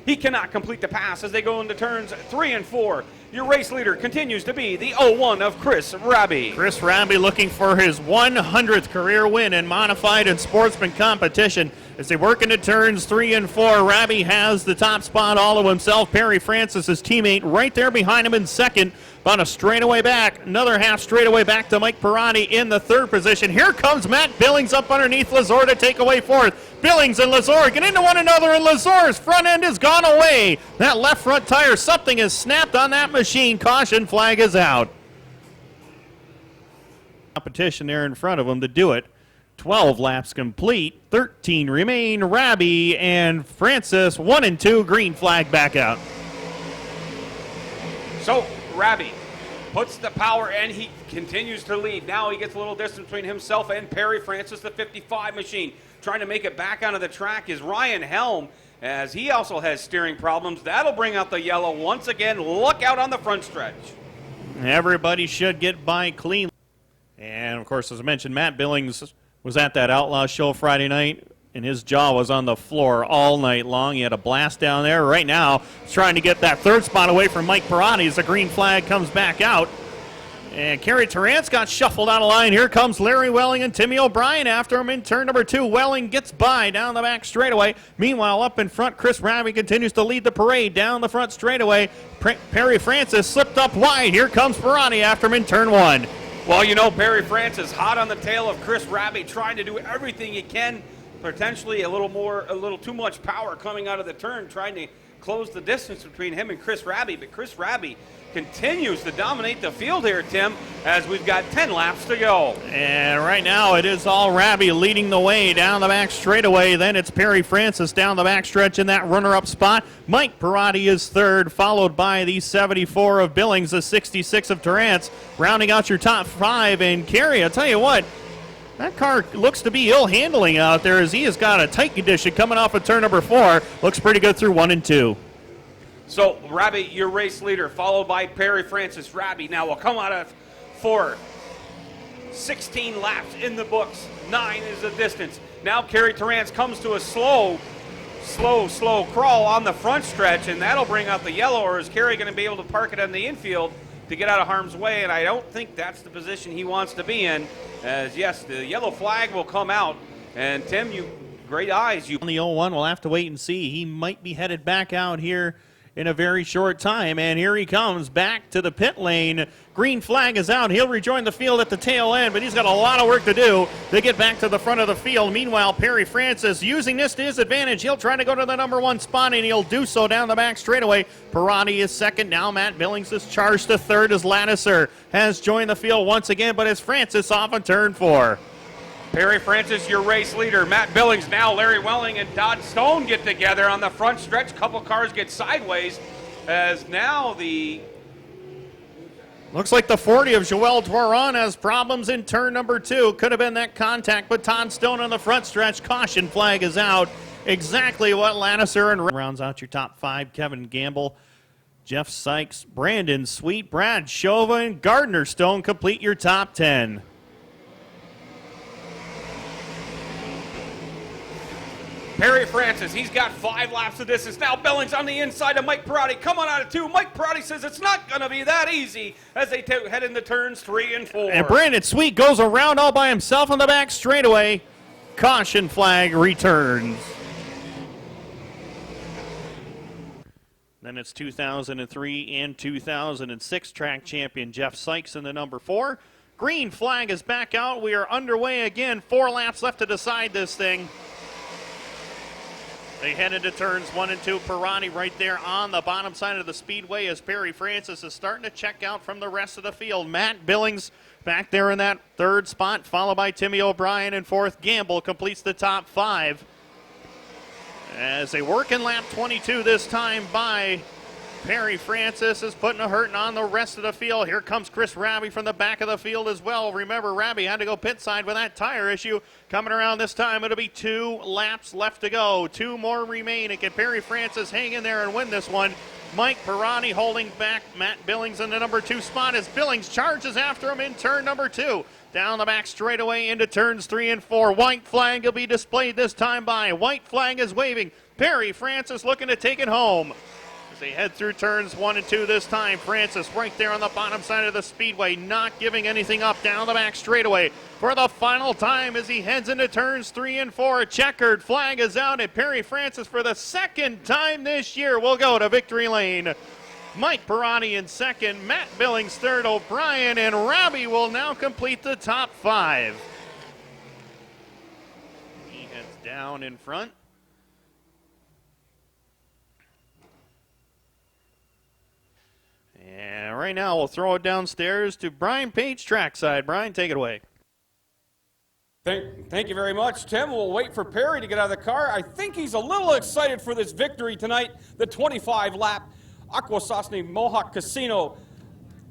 He cannot complete the pass as they go into turns 3 and 4. Your race leader continues to be the 01 of Chris Raby. Chris Raby looking for his 100th career win in modified and sportsman competition. As they work into turns 3 and 4, Raby has the top spot all to himself. Perry Francis, his teammate, right there behind him in second. About a straightaway back, another half straightaway back to Mike Pirani in the third position. Here comes Matt Billings up underneath Lazor to take away fourth. Billings and Lazor get into one another, and Lazor's front end has gone away. That left front tire, something has snapped on that machine. Caution flag is out. Competition there in front of him to do it. 12 laps complete, 13 remain. Raby and Francis, 1 and 2, green flag back out. So Raby puts the power and he continues to lead. Now he gets a little distance between himself and Perry Francis, the 55 machine. Trying to make it back onto the track is Ryan Helm, as he also has steering problems. That'll bring out the yellow once again. Look out on the front stretch. Everybody should get by clean. And, of course, as I mentioned, Matt Billings was at that Outlaw show Friday night, and his jaw was on the floor all night long. He had a blast down there. Right now, he's trying to get that third spot away from Mike Pirani as the green flag comes back out. And Kerry Torrance got shuffled out of line. Here comes Larry Welling and Timmy O'Brien after him in turn number 2. Welling gets by down the back straightaway. Meanwhile, up in front, Chris Raby continues to lead the parade down the front straightaway. Perry Francis slipped up wide. Here comes Pirani after him in turn 1. Well, you know, Perry Francis hot on the tail of Chris Raby, trying to do everything he can. Potentially a little too much power coming out of the turn, trying to close the distance between him and Chris Raby. But Chris Raby continues to dominate the field here, Tim, as we've got 10 laps to go. And right now it is all Raby leading the way down the back straightaway. Then it's Perry Francis down the back stretch in that runner-up spot. Mike Pirati is third, followed by the 74 of Billings, the 66 of Torrance, rounding out your top 5. And Kerry, I'll tell you what, that car looks to be ill handling out there as he has got a tight condition coming off of turn number 4. Looks pretty good through 1 and 2. So, Raby, your race leader, followed by Perry Francis. Raby now will come out of 4. 16 laps in the books. 9 is the distance. Now Kerry Torrance comes to a slow crawl on the front stretch, and that'll bring out the yellow, or is Kerry going to be able to park it on the infield to get out of harm's way? And I don't think that's the position he wants to be in, as yes, the yellow flag will come out. And Tim, you great eyes. On the 01, we'll have to wait and see. He might be headed back out here in a very short time, and here he comes back to the pit lane. Green flag is out. He'll rejoin the field at the tail end, but he's got a lot of work to do to get back to the front of the field. Meanwhile, Perry Francis using this to his advantage. He'll try to go to the number 1 spot, and he'll do so down the back straightaway. Pirati is second. Now Matt Billings is charged to third as Lattiser has joined the field once again, but it's Francis off on turn 4. Perry Francis, your race leader. Matt Billings now, Larry Welling and Todd Stone get together on the front stretch. Couple cars get sideways as now the... Looks like the 40 of Joel Dworon has problems in turn number 2. Could have been that contact, but Todd Stone on the front stretch. Caution flag is out. Exactly what Lattiser and rounds out your top 5. Kevin Gamble, Jeff Sykes, Brandon Sweet, Brad Shova, and Gardner Stone complete your top 10. Perry Francis, he's got 5 laps of distance. Now Billings on the inside of Mike Pirati. Come on out of 2. Mike Pirati says it's not going to be that easy as they head into turns 3 and 4. And Brandon Sweet goes around all by himself on the back straightaway. Caution flag returns. Then it's 2003 and 2006 track champion Jeff Sykes in the number 4. Green flag is back out. We are underway again. 4 laps left to decide this thing. They head into turns 1 and 2. Pirani right there on the bottom side of the speedway as Perry Francis is starting to check out from the rest of the field. Matt Billings back there in that 3rd spot, followed by Timmy O'Brien in 4th. Gamble completes the top 5. As they work in lap 22 this time by Perry Francis is putting a hurting on the rest of the field. Here comes Chris Raby from the back of the field as well. Remember, Raby had to go pit side with that tire issue. Coming around this time, it'll be 2 laps left to go. 2 more remain. And can Perry Francis hang in there and win this one? Mike Pirani holding back Matt Billings in the number 2 spot as Billings charges after him in turn number 2. Down the back straightaway into turns 3 and 4. White flag will be displayed this time by. White flag is waving. Perry Francis looking to take it home. As they head through turns 1 and 2 this time, Francis right there on the bottom side of the speedway, not giving anything up down the back straightaway for the final time as he heads into turns 3 and 4. A checkered flag is out, and Perry Francis for the 2nd time this year will go to victory lane. Mike Pirani in 2nd, Matt Billings 3rd, O'Brien and Raby will now complete the top 5. He heads down in front. And right now we'll throw it downstairs to Brian Page trackside. Brian, take it away. Thank you very much, Tim. We'll wait for Perry to get out of the car. I think he's a little excited for this victory tonight, the 25-lap Akwesasne Mohawk Casino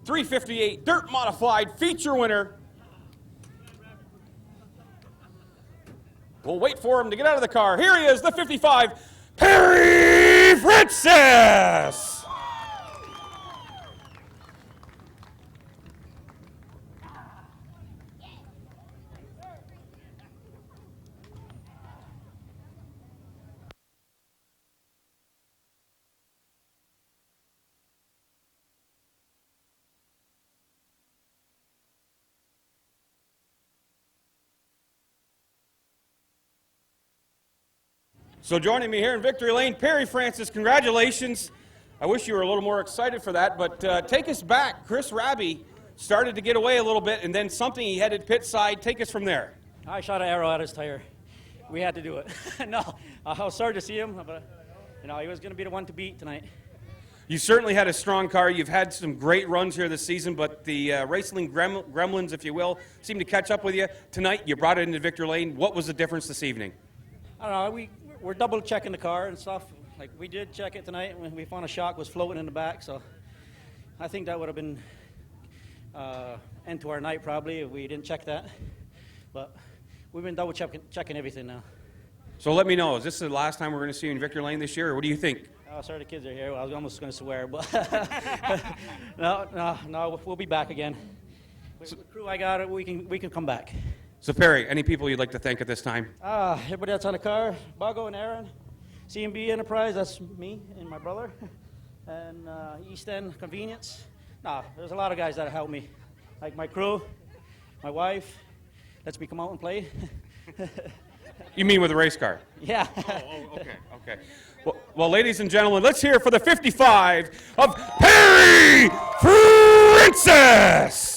358 Dirt Modified feature winner. We'll wait for him to get out of the car. Here he is, the 55, Perry Francis! So joining me here in Victory Lane, Perry Francis, congratulations. I wish you were a little more excited for that, but take us back. Chris Raby started to get away a little bit, and then something, he headed pit side. Take us from there. I shot an arrow at his tire. We had to do it. No, I was sorry to see him, but he was going to be the one to beat tonight. You certainly had a strong car. You've had some great runs here this season, but the Racing Gremlins, if you will, seem to catch up with you. Tonight, you brought it into Victory Lane. What was the difference this evening? I don't know. We're double checking the car and stuff. Like, we did check it tonight when we found a shock was floating in the back, so I think that would have been end to our night probably if we didn't check that. But we've been double checking everything now. So let me know, is this the last time we're going to see you in Victory Lane this year, or what do you think? Oh, sorry, the kids are here. I was almost going to swear, but no, we'll be back again. With the crew I got, we can come back. So Perry, any people you'd like to thank at this time? Everybody that's on the car, Bago and Aaron, C&B Enterprise, that's me and my brother, and East End Convenience. There's a lot of guys that helped me, like my crew, my wife, lets me come out and play. You mean with a race car? Yeah. Okay. Well, ladies and gentlemen, let's hear for the 55 of Perry Francis!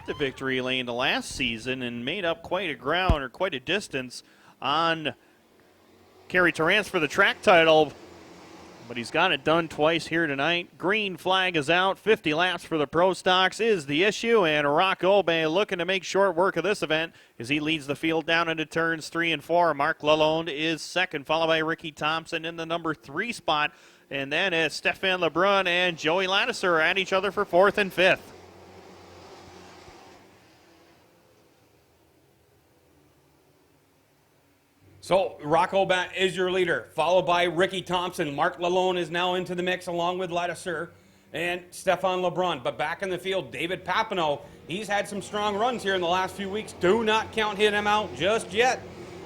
The victory lane the last season and made up quite a distance on Kerry Torrance for the track title, but he's got it done twice here tonight. Green flag is out. 50 laps for the Pro Stocks is the issue, and Rock Obey looking to make short work of this event as he leads the field down into turns 3 and 4. Mark Lalonde is 2nd, followed by Ricky Thompson in the number 3 spot, and then it's Stefan Lebrun and Joey Lattiser at each other for 4th and 5th. So Rocco is your leader, followed by Ricky Thompson. Mark Lalonde is now into the mix along with Lattiser and Stefan Lebrun. But back in the field, David Papineau. He's had some strong runs here in the last few weeks. Do not count him out just yet,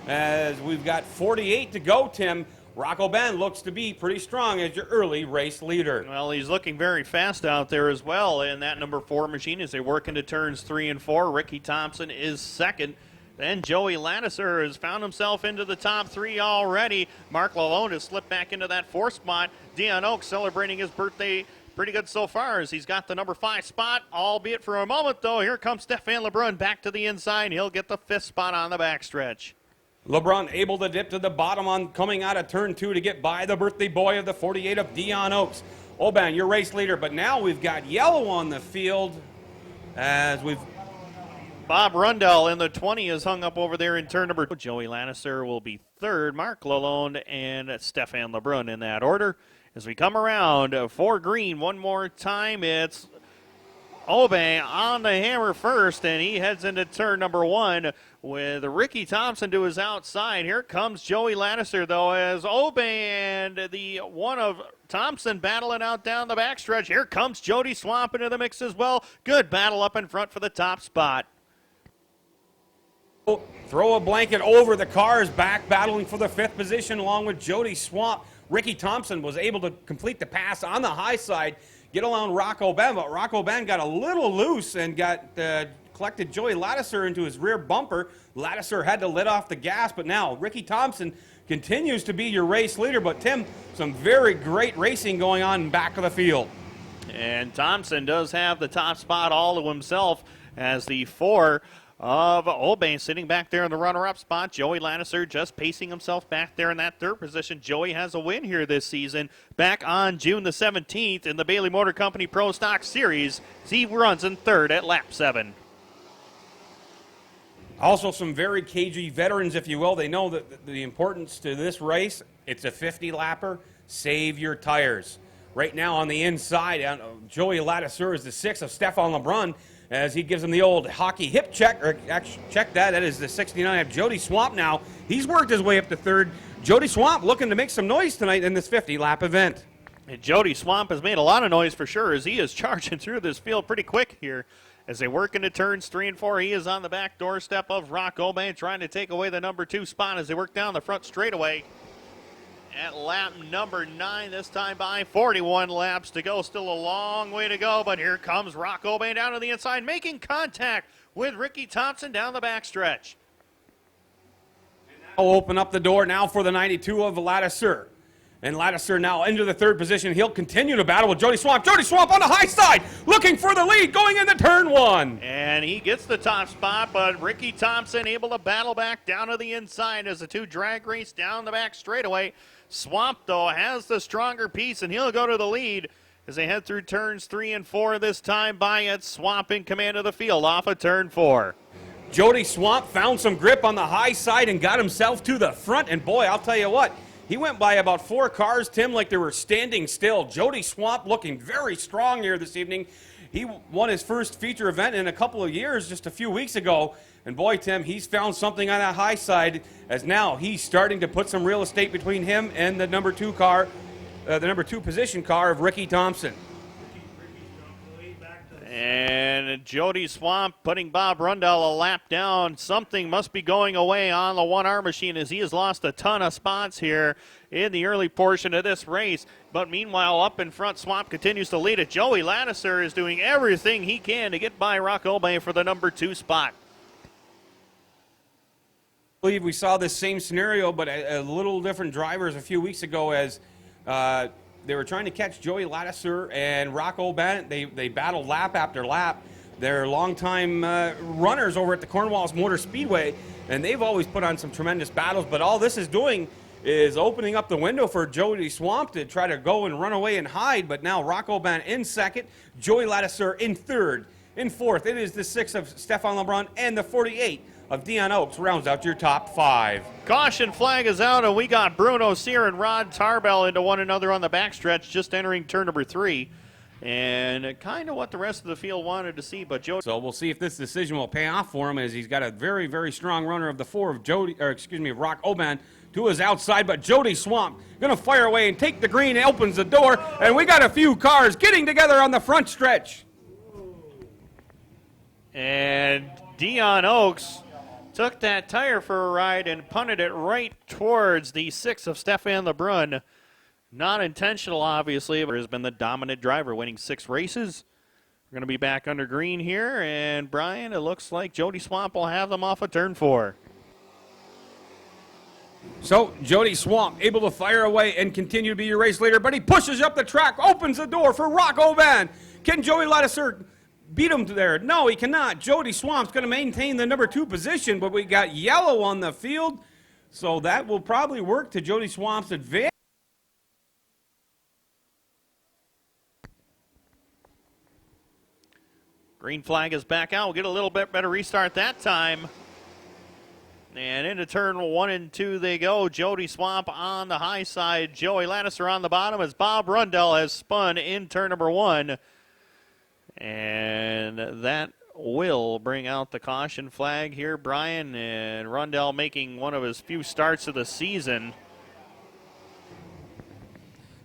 as we've got 48 to go, Tim. Rocco Ben looks to be pretty strong as your early race leader. Well, he's looking very fast out there as well in that number 4 machine as they work into turns 3 and 4. Ricky Thompson is 2nd. Then Joey Lattiser has found himself into the top 3 already. Mark Lalonde has slipped back into that 4th spot. Dion Oaks celebrating his birthday pretty good so far as he's got the number 5 spot, albeit for a moment, though. Here comes Stefan Lebrun back to the inside. He'll get the 5th spot on the backstretch. LeBron able to dip to the bottom on coming out of turn 2 to get by the birthday boy of the 48 of Dion Oaks. Oban, your race leader, but now we've got yellow on the field as we've... Bob Rundell in the 20 is hung up over there in turn number 2. Joey Lattiser will be 3rd, Mark Lalonde and Stefan Lebrun in that order. As we come around for green one more time, it's Oban on the hammer first, and he heads into turn number 1 with Ricky Thompson to his outside. Here comes Joey Lattiser, though, as Oban and the one of Thompson battling out down the backstretch. Here comes Jody Swamp into the mix as well. Good battle up in front for the top spot. Throw a blanket over the cars, back battling for the 5th position along with Jody Swamp. Ricky Thompson was able to complete the pass on the high side, get along Rocco Ben, but Rocco Ben got a little loose and collected Joey Lattiser into his rear bumper. Lattiser had to let off the gas, but now Ricky Thompson continues to be your race leader. But Tim, some very great racing going on in back of the field. And Thompson does have the top spot all to himself as the 4 of Oban sitting back there in the runner-up spot. Joey Lattiser just pacing himself back there in that 3rd position. Joey has a win here this season back on June the 17th in the Bailey Motor Company Pro Stock Series. He runs in 3rd at lap 7. Also some very cagey veterans, if you will. They know that the importance to this race. It's a 50-lapper. Save your tires. Right now on the inside, Joey Lattiser is the 6th of Stefan Lebrun, as he gives him the old hockey hip check, or actually check that. That is the 69 of Jody Swamp now. He's worked his way up to 3rd. Jody Swamp looking to make some noise tonight in this 50-lap event. And Jody Swamp has made a lot of noise for sure as he is charging through this field pretty quick here. As they work into turns 3 and 4, he is on the back doorstep of Rock Oban, trying to take away the number 2 spot as they work down the front straightaway. At lap number 9, this time by 41 laps to go. Still a long way to go, but here comes Rock Oban down to the inside, making contact with Ricky Thompson down the backstretch. I'll open up the door now for the 92 of Lattiser. And Lattiser now into the 3rd position. He'll continue to battle with Jody Swamp. Jody Swamp on the high side, looking for the lead, going into turn 1. And he gets the top spot, but Ricky Thompson able to battle back down to the inside as the 2 drag race down the back straightaway. Swamp, though, has the stronger piece, and he'll go to the lead as they head through turns 3 and 4. This time by it, Swamp in command of the field off of turn 4. Jody Swamp found some grip on the high side and got himself to the front, and boy, I'll tell you what, he went by about 4 cars, Tim, like they were standing still. Jody Swamp looking very strong here this evening. He won his first feature event in a couple of years just a few weeks ago. And boy, Tim, he's found something on that high side as now he's starting to put some real estate between him and the number 2 car, the number 2 position car of Ricky Thompson. And Jody Swamp putting Bob Rundell a lap down. Something must be going away on the 1R machine as he has lost a ton of spots here in the early portion of this race. But meanwhile, up in front, Swamp continues to lead it. Joey Lattiser is doing everything he can to get by Rock Oban for the number 2 spot. I believe we saw this same scenario, but a little different drivers a few weeks ago as they were trying to catch Joey Lattiser and Rock Oban. They battled lap after lap. They're longtime runners over at the Cornwallis Motor Speedway, and they've always put on some tremendous battles. But all this is doing is opening up the window for Jody Swamp to try to go and run away and hide. But now Rock Oban in 2nd, Joey Lattiser in 3rd. In 4th, it is the 6 of Stefan Lebrun and the 48 of Dion Oaks rounds out your top 5. Caution flag is out, and we got Bruno Sear and Rod Tarbell into one another on the backstretch, just entering turn number 3. And kind of what the rest of the field wanted to see, but Joe. So we'll see if this decision will pay off for him, as he's got a very, very strong runner of the 4 of Rock Oban to his outside, but Jody Swamp going to fire away and take the green, opens the door, and we got a few cars getting together on the front stretch. And Dion Oaks took that tire for a ride and punted it right towards the 6 of Stefan Lebrun. Not intentional, obviously, but has been the dominant driver, winning 6 races. We're going to be back under green here, and Brian, it looks like Jody Swamp will have them off of turn 4. So Jody Swamp able to fire away and continue to be your race leader, but he pushes up the track, opens the door for Rocco Van. Can Joey Ladisser beat him there? No, he cannot. Jody Swamp's going to maintain the number 2 position, but we got yellow on the field, so that will probably work to Jody Swamp's advantage. Green flag is back out. We'll get a little bit better restart that time. And into turn 1 and 2 they go. Jody Swamp on the high side. Joey Ladisser on the bottom as Bob Rundell has spun in turn number 1. And that will bring out the caution flag here, Brian. And Rundell making one of his few starts of the season.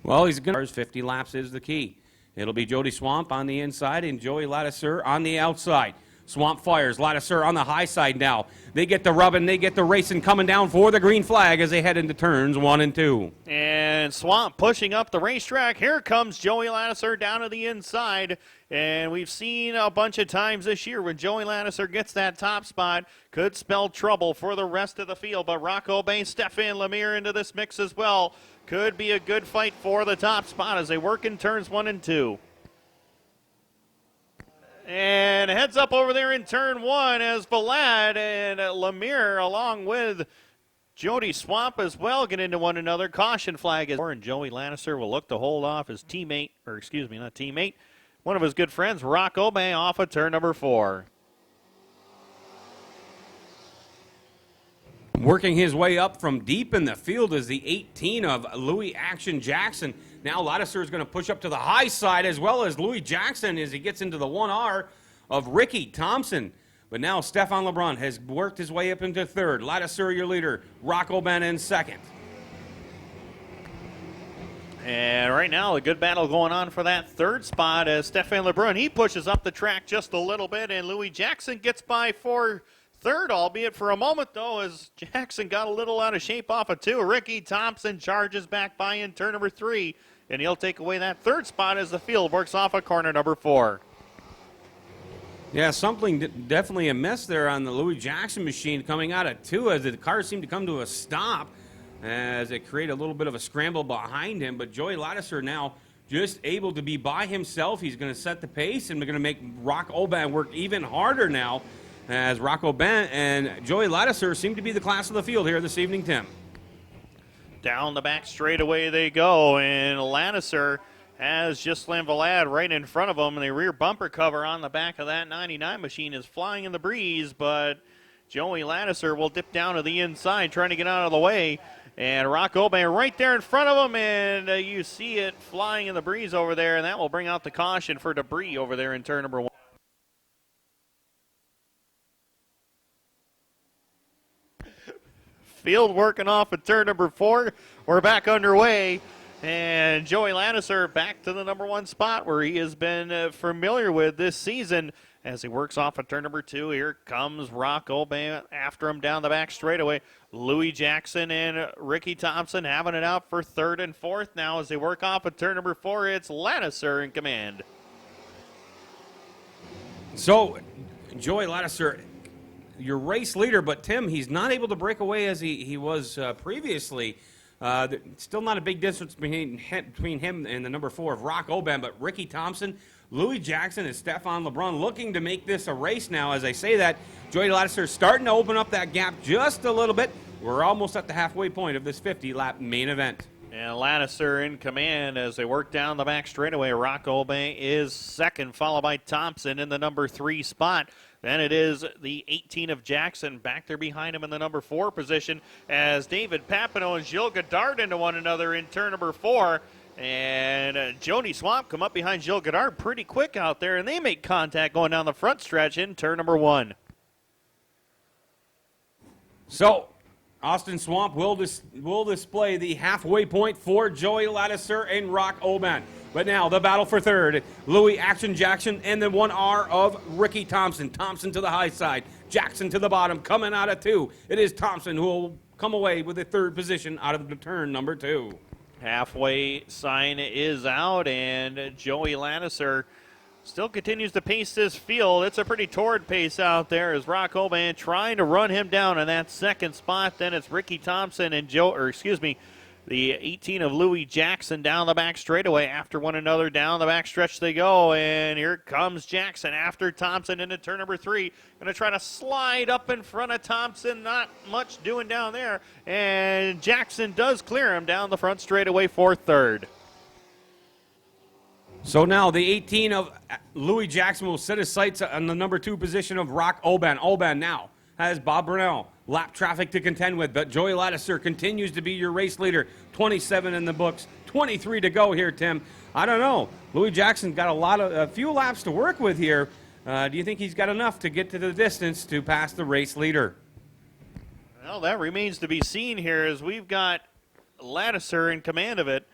Well, he's going to 50 laps is the key. It'll be Jody Swamp on the inside and Joey Ladisser on the outside. Swamp fires. Ladisser on the high side now. They get the rubbing. They get the racing coming down for the green flag as they head into turns 1 and 2. And Swamp pushing up the racetrack. Here comes Joey Ladisser down to the inside. And we've seen a bunch of times this year when Joey Ladisser gets that top spot, could spell trouble for the rest of the field. But Rocco Bay, Stefan Lemire into this mix as well. Could be a good fight for the top spot as they work in turns 1 and 2. And heads up over there in turn 1 as Vlad and Lemire along with Jody Swamp as well get into one another. Caution flag is and Joey Ladisser will look to hold off his teammate, or excuse me, not teammate, one of his good friends, Rock Obey, off of turn number 4. Working his way up from deep in the field is the 18 of Louis Action Jackson. Now Ladisser is going to push up to the high side as well as Louis Jackson as he gets into the 1R of Ricky Thompson. But now Stefan LeBrun has worked his way up into 3rd. Ladisser, your leader. Rocco Ben in 2nd. And right now, a good battle going on for that 3rd spot as Stefan LeBrun, he pushes up the track just a little bit, and Louis Jackson gets by for 3rd, albeit for a moment, though, as Jackson got a little out of shape off of 2. Ricky Thompson charges back by in turn number 3, and he'll take away that 3rd spot as the field works off of corner number 4. Yeah, something definitely amiss there on the Louis Jackson machine coming out at 2 as the cars seem to come to a stop as it created a little bit of a scramble behind him. But Joey Ladisser now just able to be by himself. He's going to set the pace and we're going to make Rock Oban work even harder now as Rock Oban and Joey Ladisser seem to be the class of the field here this evening, Tim. Down the back straightaway they go, and Ladisser has Ghislain Vlad right in front of him, and the rear bumper cover on the back of that 99 machine is flying in the breeze, but Joey Ladisser will dip down to the inside trying to get out of the way, and Rock Oban right there in front of him, and you see it flying in the breeze over there, and that will bring out the caution for debris over there in turn number 1. Field working off at turn number 4. We're back underway. And Joey Ladisser back to the number 1 spot where he has been familiar with this season as he works off at turn number 2. Here comes Rock Oban after him down the back straightaway. Louis Jackson and Ricky Thompson having it out for 3rd and 4th now as they work off at turn number 4. It's Ladisser in command. So, Joey Ladisser, your race leader, but Tim, he's not able to break away as he was previously. Still not a big distance between him and the number 4 of Rock Oban, but Ricky Thompson, Louis Jackson, and Stefan LeBrun looking to make this a race now. As I say that, Joey Ladisser is starting to open up that gap just a little bit. We're almost at the halfway point of this 50-lap main event. And Ladisser in command as they work down the back straightaway. Rock Oban is 2nd, followed by Thompson in the number 3 spot. Then it is the 18 of Jackson back there behind him in the number 4 position as David Papineau and Gilles Godard into one another in turn number 4. And Jody Swamp come up behind Gilles Godard pretty quick out there, and they make contact going down the front stretch in turn number 1. So, Austin Swamp will display the halfway point for Joey Ladisser and Rock Oban. But now the battle for 3rd. Louis Action Jackson and the 1R of Ricky Thompson. Thompson to the high side. Jackson to the bottom coming out of 2. It is Thompson who will come away with the 3rd position out of the turn number 2. Halfway sign is out, and Joey Ladisser Still continues to pace this field. It's a pretty torrid pace out there as Rock Oban trying to run him down in that second spot. Then it's Ricky Thompson and the 18 of Louis Jackson down the back straightaway. After one another down the back stretch they go. And here comes Jackson after Thompson into turn number 3. Going to try to slide up in front of Thompson. Not much doing down there. And Jackson does clear him down the front straightaway for third. So now the 18 of Louis Jackson will set his sights on the number 2 position of Rock Oban. Oban now has Bob Brunel. Lap traffic to contend with, but Joey Ladouceur continues to be your race leader. 27 in the books, 23 to go here, Tim. I don't know. Louis Jackson got a few laps to work with here. Do you think he's got enough to get to the distance to pass the race leader? Well, that remains to be seen here as we've got Ladouceur in command of it.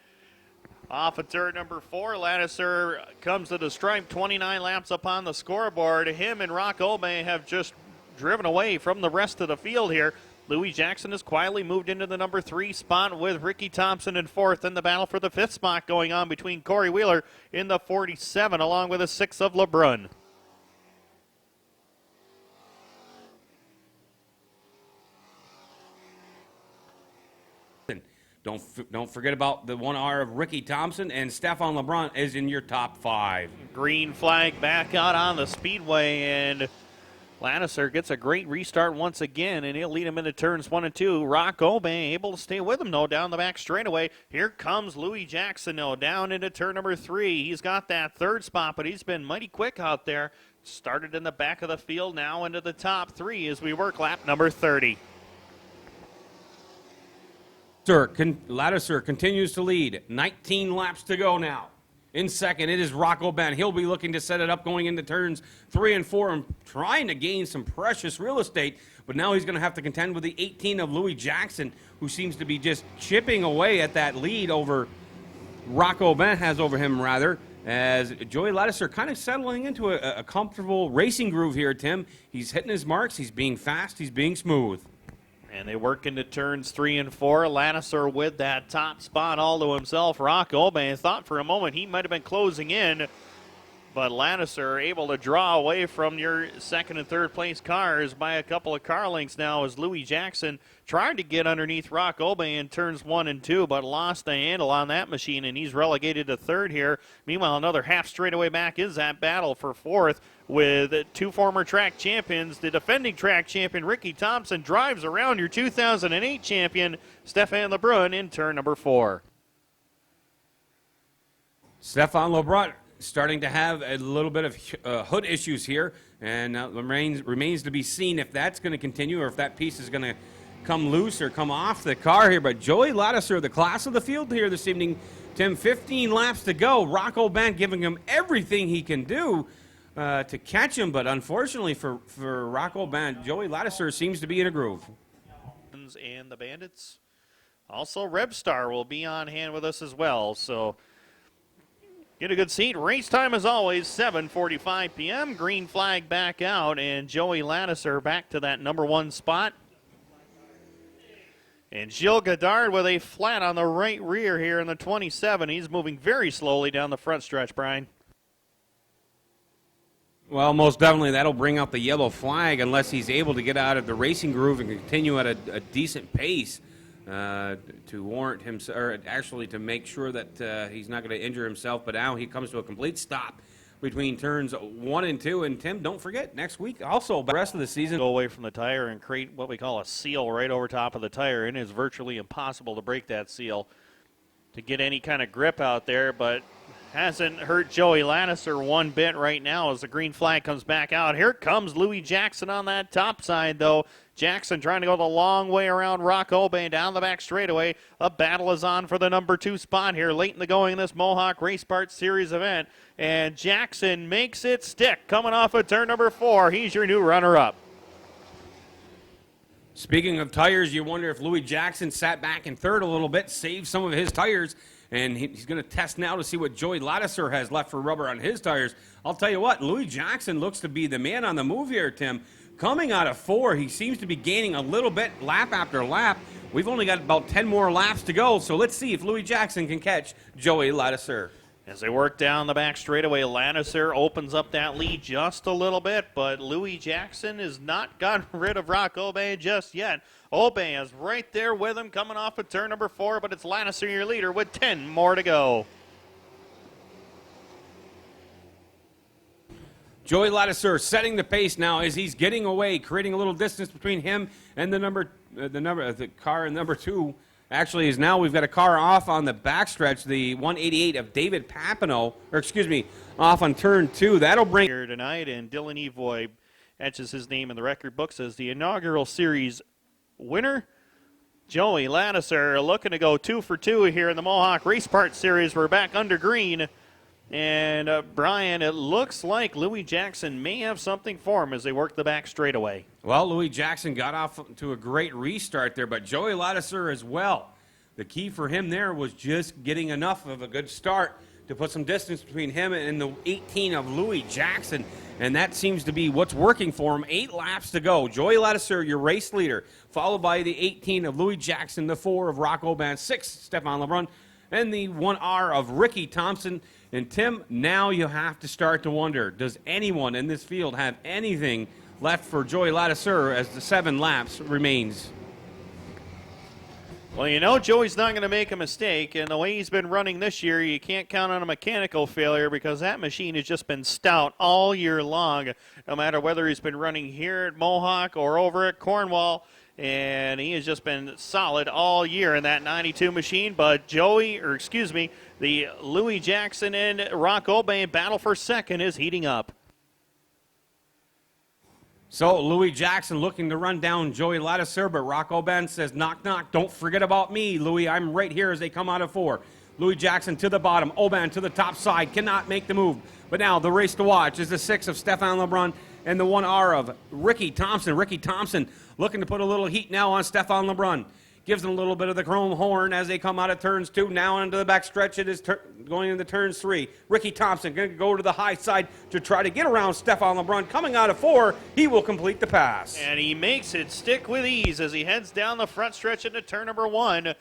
Off of turn number 4, Ladouceur comes to the stripe, 29 laps up on the scoreboard. Him and Rock Oban have just driven away from the rest of the field here. Louis Jackson has quietly moved into the number 3 spot with Ricky Thompson in 4th. And the battle for the 5th spot going on between Corey Wheeler in the 47 along with the 6 of LeBrun. Don't forget about the 1R of Ricky Thompson, and Stefan LeBrun is in your top 5. Green flag back out on the speedway, and Ladouceur gets a great restart once again, and he'll lead him into turns 1 and 2. Rock Oban able to stay with him, though, down the back straightaway. Here comes Louis Jackson, though, down into turn number 3. He's got that 3rd spot, but he's been mighty quick out there. Started in the back of the field, now into the top 3 as we work lap number 30. Ladouceur continues to lead. 19 laps to go now. In second, it is Rock Oban. He'll be looking to set it up going into turns 3 and 4 and trying to gain some precious real estate. But now he's going to have to contend with the 18 of Louis Jackson, who seems to be just chipping away at that lead over Rock Oban has over him, rather, as Joey Ladouceur kind of settling into a comfortable racing groove here, Tim. He's hitting his marks. He's being fast. He's being smooth. And they work into turns 3 and 4. Ladouceur with that top spot all to himself. Rock Oban thought for a moment he might have been closing in, but Ladouceur able to draw away from your 2nd and 3rd place cars by a couple of car lengths now as Louis Jackson tried to get underneath Rock Oban in turns 1 and 2, but lost the handle on that machine, and he's relegated to 3rd here. Meanwhile, another half straightaway back is that battle for 4th with 2 former track champions. The defending track champion Ricky Thompson drives around your 2008 champion Stefan LeBrun in turn number 4. Stefan LeBrun starting to have a little bit of hood issues here, and remains to be seen if that's going to continue or if that piece is going to come loose or come off the car here. But Joey Ladouceur, the class of the field here this evening, Tim, 15 laps to go. Rock Oban giving him everything he can do to catch him, but unfortunately for Rock Oban, Joey Ladouceur seems to be in a groove. And the Bandits. Also, Rebstar will be on hand with us as well, so get a good seat. Race time, as always, 7:45 p.m. Green flag back out, and Joey Ladouceur back to that number 1 spot. And Gilles Godard with a flat on the right rear here in the 27. He's moving very slowly down the front stretch, Brian. Well, most definitely that'll bring out the yellow flag unless he's able to get out of the racing groove and continue at a decent pace to warrant him, or actually to make sure that he's not going to injure himself. But now he comes to a complete stop between turns 1 and 2. And Tim, don't forget, next week also the rest of the season. Go away from the tire and create what we call a seal right over top of the tire, and it's virtually impossible to break that seal to get any kind of grip out there, but hasn't hurt Joey Ladouceur one bit right now as the green flag comes back out. Here comes Louis Jackson on that top side, though. Jackson trying to go the long way around Rock Oban down the back straightaway. A battle is on for the number 2 spot here late in the going in this Mohawk Race Parts Series event. And Jackson makes it stick coming off of turn number 4. He's your new runner-up. Speaking of tires, you wonder if Louis Jackson sat back in 3rd a little bit, saved some of his tires, and he's going to test now to see what Joey Ladouceur has left for rubber on his tires. I'll tell you what, Louis Jackson looks to be the man on the move here, Tim. Coming out of 4, he seems to be gaining a little bit lap after lap. We've only got about 10 more laps to go, so let's see if Louis Jackson can catch Joey Ladouceur. As they work down the back straightaway, Ladouceur opens up that lead just a little bit, but Louis Jackson has not gotten rid of Rock Obey just yet. Obey is right there with him coming off of turn number 4, but it's Ladouceur your leader with 10 more to go. Joey Ladouceur setting the pace now as he's getting away, creating a little distance between him and the car in number 2. Actually, is now we've got a car off on the backstretch, the 188 of David Papineau, off on turn 2. That'll bring here tonight, and Dylan Evoy etches his name in the record books as the inaugural series winner. Joey Ladouceur looking to go 2 for 2 here in the Mohawk Race Parts Series. We're back under green. And Brian, it looks like Louis Jackson may have something for him as they work the back straightaway. Well, Louis Jackson got off to a great restart there, but Joey Ladouceur as well. The key for him there was just getting enough of a good start to put some distance between him and the 18 of Louis Jackson, and that seems to be what's working for him. 8 laps to go. Joey Ladouceur, your race leader, followed by the 18 of Louis Jackson, the 4 of Rock Oban, 6 Stefan Lebrun, and the 1R of Ricky Thompson. And Tim, now you have to start to wonder, does anyone in this field have anything left for Joey Ladouceur as the 7 laps remains? Well, you know Joey's not going to make a mistake, and the way he's been running this year, you can't count on a mechanical failure because that machine has just been stout all year long, no matter whether he's been running here at Mohawk or over at Cornwall. And he has just been solid all year in that 92 machine. But the Louis Jackson and Rock Obey battle for second is heating up. So Louis Jackson looking to run down Joey Ladouceur, but Rock Oban says, knock, knock, don't forget about me, Louis. I'm right here as they come out of 4. Louis Jackson to the bottom, Oban to the top side, cannot make the move. But now the race to watch is the 6 of Stefan Lebrun and the 1R of Ricky Thompson. Ricky Thompson looking to put a little heat now on Stefan Lebrun. Gives them a little bit of the chrome horn as they come out of turns 2. Now into the back stretch. It is going into turns 3. Ricky Thompson going to go to the high side to try to get around Stefan Lebrun. Coming out of 4, he will complete the pass. And he makes it stick with ease as he heads down the front stretch into turn number 1.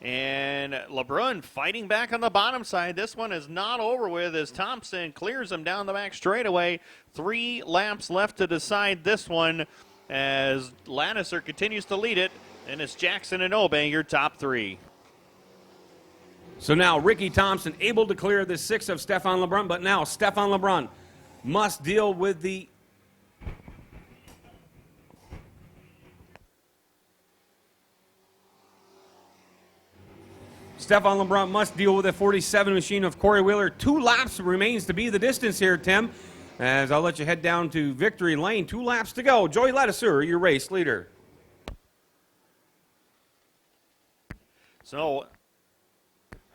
And Lebrun fighting back on the bottom side. This one is not over with as Thompson clears him down the back straightaway. 3 laps left to decide this one as Ladouceur continues to lead it. And it's Jackson and Obey, your top 3. So now Ricky Thompson able to clear the 6 of Stefan Lebrun, but now Stefan Lebrun must deal with the Stefan Lebrun must deal with a 47 machine of Corey Wheeler. 2 laps remains to be the distance here, Tim. As I'll let you head down to victory lane. 2 laps to go. Joey Ladouceur, your race leader. So,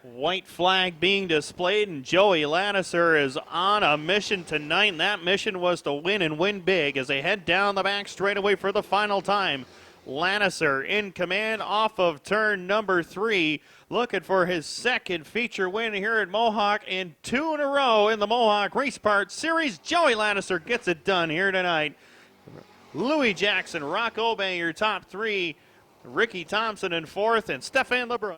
white flag being displayed, and Joey Ladouceur is on a mission tonight, and that mission was to win and win big as they head down the back straightaway for the final time. Ladouceur in command off of turn number 3, looking for his second feature win here at Mohawk and 2 in a row in the Mohawk Race Parts Series. Joey Ladouceur gets it done here tonight. Louis Jackson, Rock Obey, your top 3. Ricky Thompson in 4th, and Stefan Lebrun.